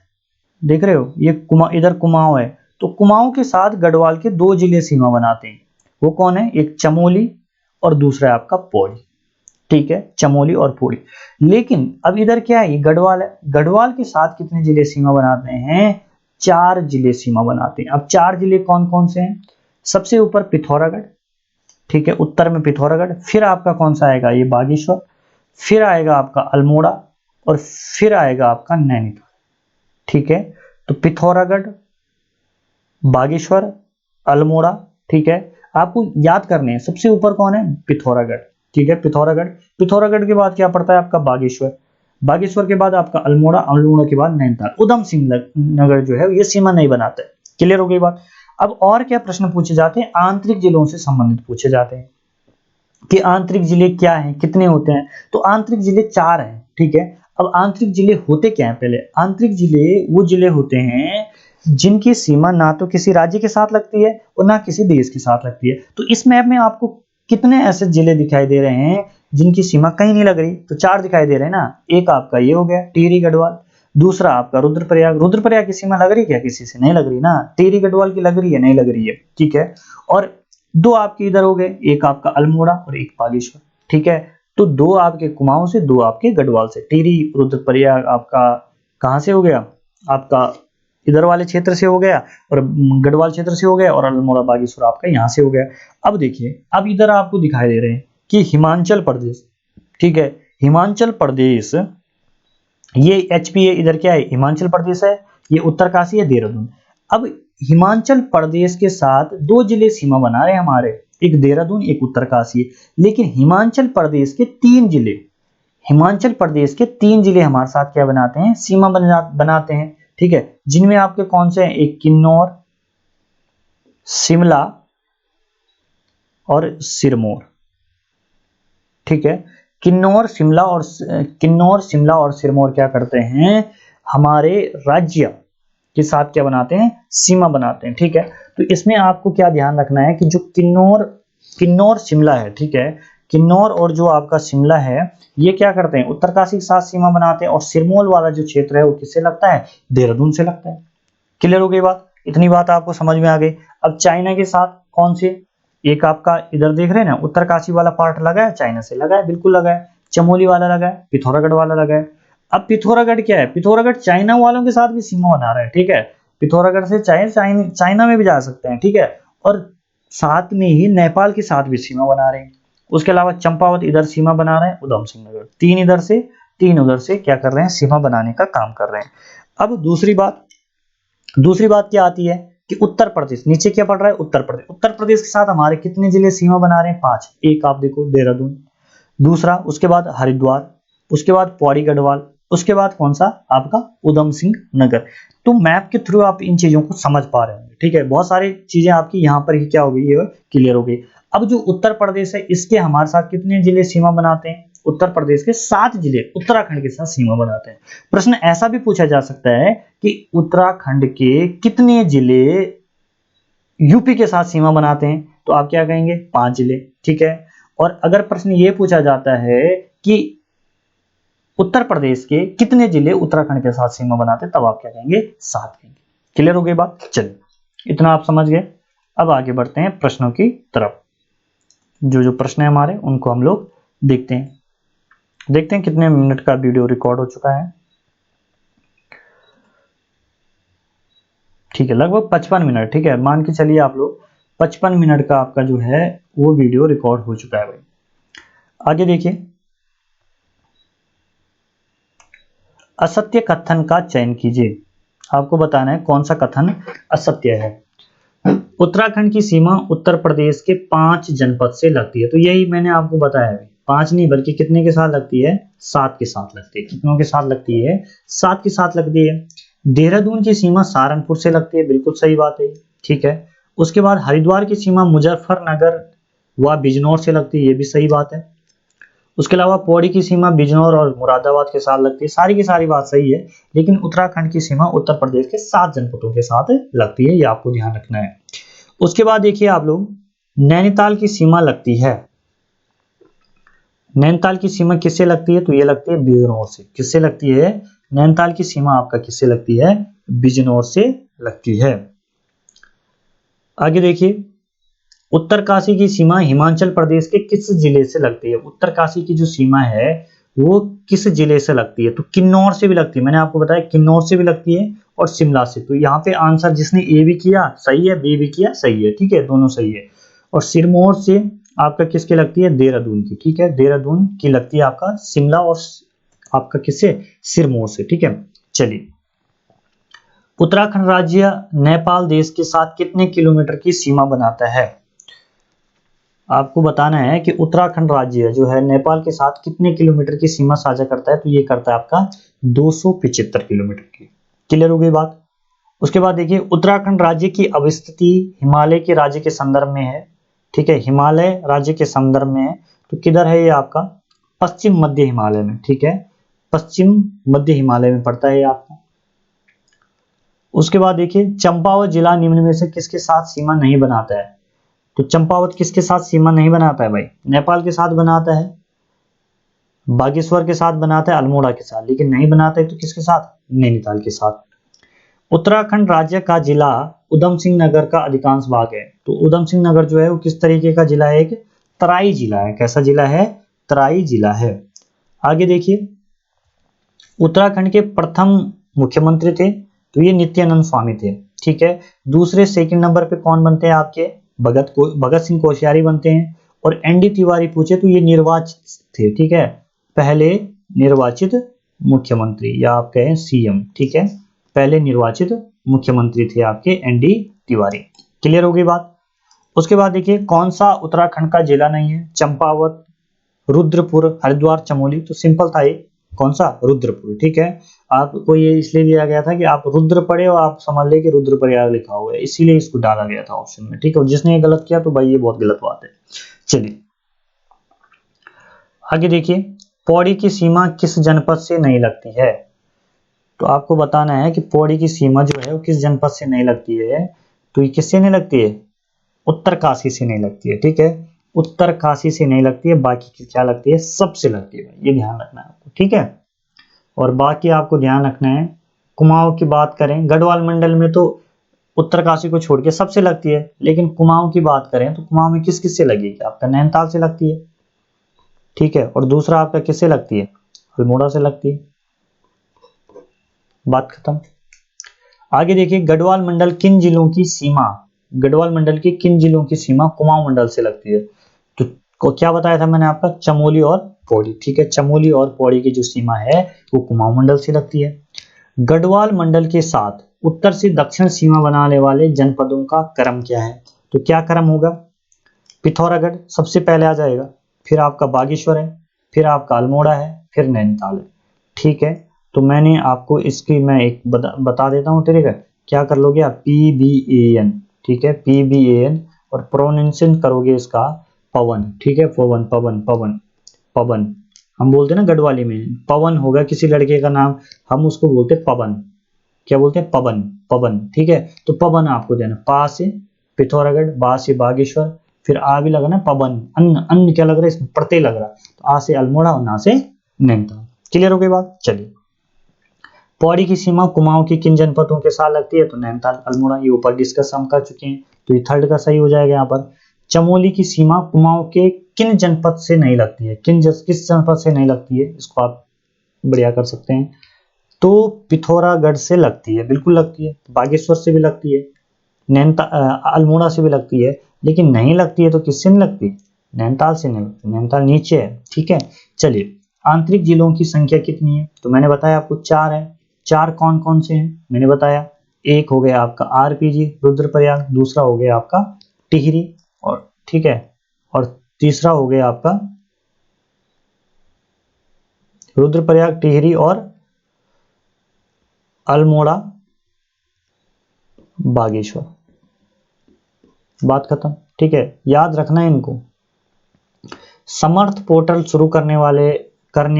देख रहे हो, ये इधर कुमाऊं है, तो कुमाऊं के साथ गढ़वाल के 2 जिले सीमा बनाते हैं। वो कौन है, एक चमोली और दूसरा है आपका पौड़ी, ठीक है, चमोली और पौड़ी। लेकिन अब इधर क्या है, ये गढ़वाल है, गढ़वाल के साथ कितने जिले सीमा बनाते हैं, 4 जिले सीमा बनाते हैं। अब 4 जिले कौन कौन से हैं, सबसे ऊपर पिथौरागढ़, ठीक है, उत्तर में पिथौरागढ़, फिर आपका कौन सा आएगा, ये बागेश्वर, फिर आएगा आपका अल्मोड़ा, और फिर आएगा आपका नैनीताल, ठीक है। तो पिथौरागढ़, बागेश्वर, अल्मोड़ा, ठीक है, आपको याद करने हैं। सबसे ऊपर कौन है, पिथौरागढ़, ठीक है, पिथौरागढ़। पिथौरागढ़ के बाद क्या पड़ता है आपका बागेश्वर, बागेश्वर के बाद आपका अल्मोड़ा, अल्मोड़ा के बाद नैनीताल। उधम सिंह नगर जो है ये सीमा नहीं बनाता है। क्लियर हो गई बात। अब और क्या प्रश्न पूछे जाते हैं, आंतरिक जिलों से संबंधित पूछे जाते हैं कि आंतरिक जिले क्या हैं, कितने होते हैं। तो आंतरिक जिले 4 हैं, ठीक है। अब आंतरिक जिले होते क्या हैं, पहले आंतरिक जिले वो जिले होते हैं जिनकी सीमा ना तो किसी राज्य के साथ लगती है और ना किसी देश के साथ लगती है। तो इस मैप में आपको कितने ऐसे जिले दिखाई दे रहे हैं जिनकी सीमा कहीं नहीं लग रही, तो 4 दिखाई दे रहे हैं ना। एक आपका ये हो गया टिहरी गढ़वाल, दूसरा आपका रुद्रप्रयाग, रुद्रप्रयाग की सीमा लग रही क्या, किसी से नहीं लग रही ना। टिहरी गढ़वाल की लग रही है, नहीं लग रही है, ठीक है। और 2 आपके इधर हो गए, एक आपका अल्मोड़ा और एक बागेश्वर, ठीक है। तो 2 आपके कुमाऊं से, 2 आपके गढ़वाल से। टिहरी रुद्रप्रयाग आपका कहां से हो गया, आपका इधर वाले क्षेत्र से हो गया, और गढ़वाल क्षेत्र से हो गया, और अल्मोड़ा बागेश्वर आपका यहाँ से हो गया। अब देखिए, अब इधर आपको दिखाई दे रहे हैं कि हिमाचल प्रदेश, ठीक है, हिमाचल प्रदेश, ये एचपीए इधर क्या है, हिमाचल प्रदेश है, ये उत्तरकाशी है, देहरादून। अब हिमाचल प्रदेश के साथ 2 जिले सीमा बना रहे हैं हमारे, एक देहरादून एक उत्तरकाशी। लेकिन हिमाचल प्रदेश के 3 जिले, हिमाचल प्रदेश के 3 जिले हमारे साथ क्या बनाते हैं, सीमा बनाते हैं, ठीक है। जिनमें आपके कौन से हैं, एक किन्नौर, शिमला और सिरमौर, ठीक है। किन्नौर शिमला और सिरमौर क्या करते हैं, हमारे राज्य के साथ क्या बनाते हैं, सीमा बनाते हैं, ठीक है। तो इसमें आपको क्या ध्यान रखना है कि जो किन्नौर शिमला है, ठीक है, किन्नौर और जो आपका शिमला है ये क्या करते हैं, उत्तरकाशी के साथ सीमा बनाते हैं। और सिरमौर वाला जो क्षेत्र है वो किससे लगता है, देहरादून से लगता है। क्लियर हो गई बात, इतनी बात आपको समझ में आ गई। अब चाइना के साथ कौन से, एक आपका इधर देख रहे हैं ना, उत्तरकाशी वाला पार्ट लगा है चाइना से, लगा है, बिल्कुल लगा है। चमोली वाला लगा है, पिथौरागढ़ वाला लगा है। अब पिथौरागढ़ क्या है, पिथौरागढ़ चाइना वालों के साथ भी सीमा बना रहा है, ठीक है। पिथौरागढ़ से चाइना में भी जा सकते हैं, ठीक है। और साथ में ही नेपाल के साथ भी सीमा बना रहे हैं। उसके अलावा चंपावत इधर सीमा बना रहे हैं, उधम सिंह नगर, 3 इधर से 3 उधर से क्या कर रहे हैं, सीमा बनाने का काम कर रहे हैं। अब दूसरी बात क्या आती है कि उत्तर प्रदेश, नीचे क्या पड़ रहा है, उत्तर प्रदेश। उत्तर प्रदेश के साथ हमारे कितने जिले सीमा बना रहे हैं, 5। एक आप देखो देहरादून, दूसरा उसके बाद हरिद्वार, उसके बाद पौड़ी गढ़वाल, उसके बाद कौन सा आपका उधम सिंह नगर। तो मैप के थ्रू आप इन चीजों को समझ पा रहे होंगे, ठीक है। बहुत सारी चीजें आपकी यहाँ पर ही क्या हो गई है, क्लियर हो गई। अब जो उत्तर प्रदेश है, इसके हमारे साथ कितने जिले सीमा बनाते हैं, उत्तर प्रदेश के 7 जिले उत्तराखंड के साथ सीमा बनाते हैं। प्रश्न ऐसा भी पूछा जा सकता है कि उत्तराखंड के कितने जिले यूपी के साथ सीमा बनाते हैं, तो आप क्या कहेंगे, 5 जिले, ठीक है। और अगर प्रश्न ये पूछा जाता है कि उत्तर प्रदेश के कितने जिले उत्तराखंड के साथ सीमा बनाते हैं, तब आप क्या कहेंगे, 7 कहेंगे। क्लियर हो गई बात, चलिए इतना आप समझ गए। अब आगे बढ़ते हैं प्रश्नों की तरफ। जो जो प्रश्न है हमारे, उनको हम लोग देखते हैं कितने मिनट का वीडियो रिकॉर्ड हो चुका है। ठीक है, लगभग 55 मिनट, ठीक है। मान के चलिए आप लोग 55 मिनट का आपका जो है वो वीडियो रिकॉर्ड हो चुका है भाई। आगे देखिए, असत्य कथन का चयन कीजिए। आपको बताना है कौन सा कथन असत्य है। उत्तराखंड की सीमा उत्तर प्रदेश के 5 जनपद से लगती है, तो यही मैंने आपको बताया है। 5 नहीं बल्कि कितने के साथ लगती है, 7 के साथ लगती है। कितनों के साथ लगती है, 7 के साथ लगती है। देहरादून की सीमा सहारनपुर से लगती है, बिल्कुल सही बात है, ठीक है। उसके बाद हरिद्वार की सीमा मुजफ्फरनगर व बिजनौर से लगती है, ये भी सही बात है। उसके अलावा पौड़ी की सीमा बिजनौर और मुरादाबाद के साथ लगती है, सारी की सारी बात सही है। लेकिन उत्तराखंड की सीमा उत्तर प्रदेश के 7 जनपदों के साथ लगती है, ये आपको ध्यान रखना है। उसके बाद देखिए आप लोग, नैनीताल की सीमा लगती है। नैनीताल की सीमा किससे लगती है, तो ये लगती है बिजनौर से। किससे लगती है, नैनीताल की सीमा आपका किससे लगती है, बिजनौर से लगती है। आगे देखिए, उत्तरकाशी की सीमा हिमाचल प्रदेश के किस जिले से लगती है। उत्तरकाशी की जो सीमा है वो किस जिले से लगती है, तो किन्नौर से भी लगती है। मैंने आपको बताया किन्नौर से भी लगती है और शिमला से। तो यहाँ पे आंसर जिसने ए भी किया सही है, बी भी किया सही है, ठीक है, दोनों सही है। और सिरमौर से आपका किसकी लगती है, देहरादून की, ठीक है, देहरादून की लगती है आपका शिमला और आपका किससे, सिरमौर से, ठीक है। चलिए, उत्तराखंड राज्य नेपाल देश के साथ कितने किलोमीटर की सीमा बनाता है। आपको बताना है कि उत्तराखंड राज्य जो है नेपाल के साथ कितने किलोमीटर की सीमा साझा करता है, तो ये करता है आपका 275 किलोमीटर की। क्लियर हो गई बात। उसके बाद देखिए, उत्तराखंड राज्य की अवस्थिति हिमालय के राज्य के संदर्भ में है, ठीक है, हिमालय राज्य के संदर्भ में है। तो किधर है ये आपका, पश्चिम मध्य हिमालय में, ठीक है, पश्चिम मध्य हिमालय में पड़ता है ये आपका। उसके बाद देखिए, चंपावत जिला निम्न में से किसके साथ सीमा नहीं बनाता है। तो चंपावत किसके साथ सीमा नहीं बनाता है भाई, नेपाल के साथ बनाता है, बागेश्वर के साथ बनाता है, अल्मोड़ा के साथ, लेकिन नहीं बनाता है तो किसके साथ, नैनीताल के साथ। उत्तराखंड राज्य का जिला उधम सिंह नगर का अधिकांश भाग है। तो उधम सिंह नगर जो है वो किस तरीके का जिला है, एक तराई जिला है। कैसा जिला है, तराई जिला है। आगे देखिए, उत्तराखंड के प्रथम मुख्यमंत्री थे तो ये नित्यानंद स्वामी थे, ठीक है। दूसरे सेकंड नंबर पे कौन बनते हैं आपके, भगत सिंह कोश्यारी बनते हैं। और एनडी तिवारी पूछे तो ये निर्वाचित थे, ठीक है, पहले निर्वाचित मुख्यमंत्री या आप कहें सीएम, ठीक है, पहले निर्वाचित मुख्यमंत्री थे आपके एनडी तिवारी। क्लियर हो गई बात। उसके बाद देखिए, कौन सा उत्तराखंड का जिला नहीं है, चंपावत, रुद्रपुर, हरिद्वार, चमोली। तो सिंपल था ये, कौन सा, रुद्रपुर, ठीक है। आपको ये इसलिए दिया गया था कि आप रुद्र पढ़े और आप समझ ले कि रुद्रप्रयाग लिखा हुआ है, इसीलिए इसको डाला गया था ऑप्शन में, ठीक है। जिसने ये गलत किया तो भाई ये बहुत गलत बात है। चलिए आगे देखिए, पौड़ी की सीमा किस जनपद से नहीं लगती है। तो आपको बताना है कि पौड़ी की सीमा जो है वो किस जनपद से नहीं लगती है। तो ये किससे नहीं लगती है, उत्तरकाशी से नहीं लगती है, ठीक है, उत्तरकाशी से नहीं लगती है। बाकी की क्या लगती है, सबसे लगती है, ये ध्यान रखना है आपको, ठीक है। और बाकी आपको ध्यान रखना है, कुमाऊं की बात करें, गढ़वाल मंडल में तो उत्तरकाशी को छोड़ के सबसे लगती है। लेकिन कुमाऊं की बात करें तो कुमाऊं में किस किस से लगेगी, आपका नैनीताल से लगती है, ठीक है, और दूसरा आपका किससे लगती है, अल्मोड़ा से लगती है। बात खत्म। आगे देखिए, गढ़वाल मंडल किन जिलों की सीमा, गढ़वाल मंडल की किन जिलों की सीमा कुमाऊं मंडल से लगती है। तो क्या बताया था मैंने आपका, चमोली और पौड़ी, ठीक है, चमोली और पौड़ी की जो सीमा है वो कुमाऊं मंडल से लगती है। गढ़वाल मंडल के साथ उत्तर से दक्षिण सीमा बनाने वाले जनपदों का क्रम क्या है। तो क्या क्रम होगा, पिथौरागढ़ सबसे पहले आ जाएगा, फिर आपका बागेश्वर है, फिर आपका अल्मोड़ा है, फिर नैनीताल है, ठीक है। तो मैंने आपको इसकी मैं एक बता देता हूँ तरीका, क्या कर लोगे आप, PBAN, ठीक है, PBAN, और प्रोनाउंसिएशन करोगे इसका पवन, ठीक है, पवन पवन पवन पवन, हम बोलते हैं ना गढ़वाली में पवन होगा किसी लड़के का नाम, हम उसको बोलते हैं पवन, क्या बोलते हैं, पवन पवन, ठीक है। तो पवन आपको देना, पा से पिथौरागढ़, बा से बागेश्वर, फिर आ भी लगा ना पवन, अन्न अन्न क्या लग रहा है इसमें, प्रत्यय लग रहा, तो आ से अल्मोड़ा और ना से नैनीताल। क्लियर हो गई बात। चलिए, पौड़ी की सीमा कुमाऊं की किन जनपदों के साथ लगती है, तो नैनीताल अल्मोड़ा, ये ऊपर डिस्कस हम कर चुके हैं, तो ये थर्ड का सही हो जाएगा यहाँ पर। चमोली की सीमा कुमाऊं के किन जनपद से नहीं लगती है, किस जनपद से नहीं लगती है, इसको आप बढ़िया कर सकते हैं। तो पिथौरागढ़ से लगती है, बिल्कुल लगती है, बागेश्वर से भी लगती है, अल्मोड़ा से भी लगती है, लेकिन नहीं लगती है तो किससे नहीं लगती, नैनीताल से नहीं लगती, नैनीताल नीचे है, ठीक है। चलिए, आंतरिक जिलों की संख्या कितनी है, तो मैंने बताया आपको 4 है। 4 कौन कौन से हैं मैंने बताया, एक हो गया आपका RPG रुद्रप्रयाग, दूसरा हो गया आपका टिहरी, और ठीक है, और तीसरा हो गया आपका रुद्रप्रयाग, टिहरी और अल्मोड़ा बागेश्वर। बात खत्म, ठीक है, याद रखना है इनको। समर्थ पोर्टल शुरू करने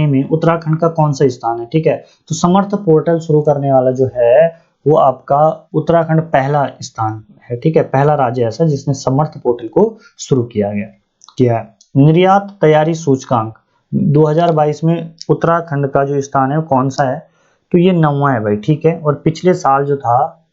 में उत्तराखंड का कौन सा स्थान है, ठीक है। तो समर्थ पोर्टल शुरू करने वाला जो है वो आपका उत्तराखंड पहला स्थान है, ठीक है, पहला राज्य ऐसा जिसने समर्थ पोर्टल को शुरू किया है। निर्यात तैयारी सूचकांक 2022 में उत्तराखंड का जो स्थान है वो कौन सा है, तो ये 9वां है भाई, ठीक है। और पिछले साल जो था,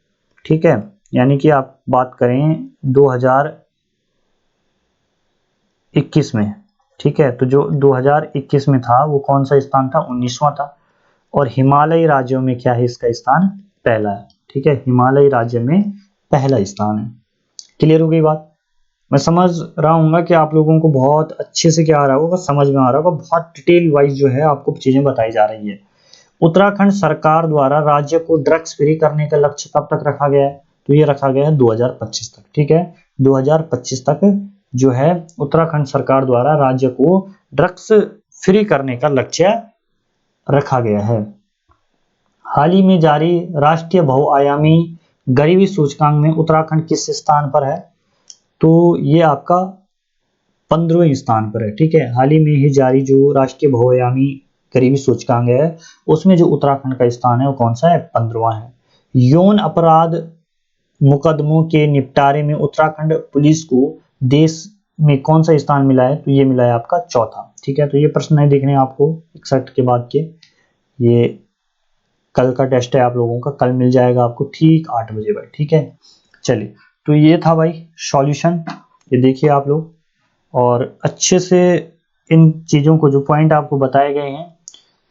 ठीक है, यानी कि आप बात करें 2021 में, ठीक है, तो जो 2021 में था वो कौन सा स्थान था, 19वां था। और हिमालयी राज्यों में क्या है, इसका स्थान पहला है, ठीक है, हिमालयी राज्य में पहला स्थान है। क्लियर हो गई बात। मैं समझ रहा हूँ कि आप लोगों को बहुत अच्छे से क्या आ रहा होगा, समझ में आ रहा होगा, बहुत डिटेल वाइज जो है आपको चीजें बताई जा रही है। उत्तराखंड सरकार द्वारा राज्य को ड्रग्स फ्री करने का लक्ष्य कब तक रखा गया है, तो ये रखा गया है 2025 तक, ठीक है, 2025 तक जो है उत्तराखंड सरकार द्वारा राज्य को ड्रग्स फ्री करने का लक्ष्य रखा गया है। हाल ही में जारी राष्ट्रीय बहुआयामी गरीबी सूचकांक में उत्तराखंड किस स्थान पर है, तो ये आपका 15वें स्थान पर है, ठीक है। हाल ही में ही जारी जो राष्ट्रीय बहुआयामी गरीबी सूचकांक है उसमें जो उत्तराखंड का स्थान है वो कौन सा है, 15वां है। यौन अपराध मुकदमों के निपटारे में उत्तराखंड पुलिस को देश में कौन सा स्थान मिला है, तो ये मिला है आपका 4था, ठीक है। तो ये प्रश्न नहीं देखने आपको 61 के बाद के, ये कल का टेस्ट है आप लोगों का, कल मिल जाएगा आपको ठीक 8 बजे भाई, ठीक है। चलिए, तो ये था भाई सॉल्यूशन, ये देखिए आप लोग, और अच्छे से इन चीज़ों को जो पॉइंट आपको बताए गए हैं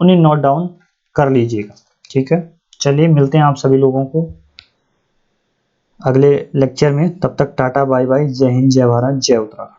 उन्हें नोट डाउन कर लीजिएगा, ठीक है। चलिए, मिलते हैं आप सभी लोगों को अगले लेक्चर में, तब तक टाटा बाय बाय, जय हिंद, जय भारत, जय उत्तराखंड।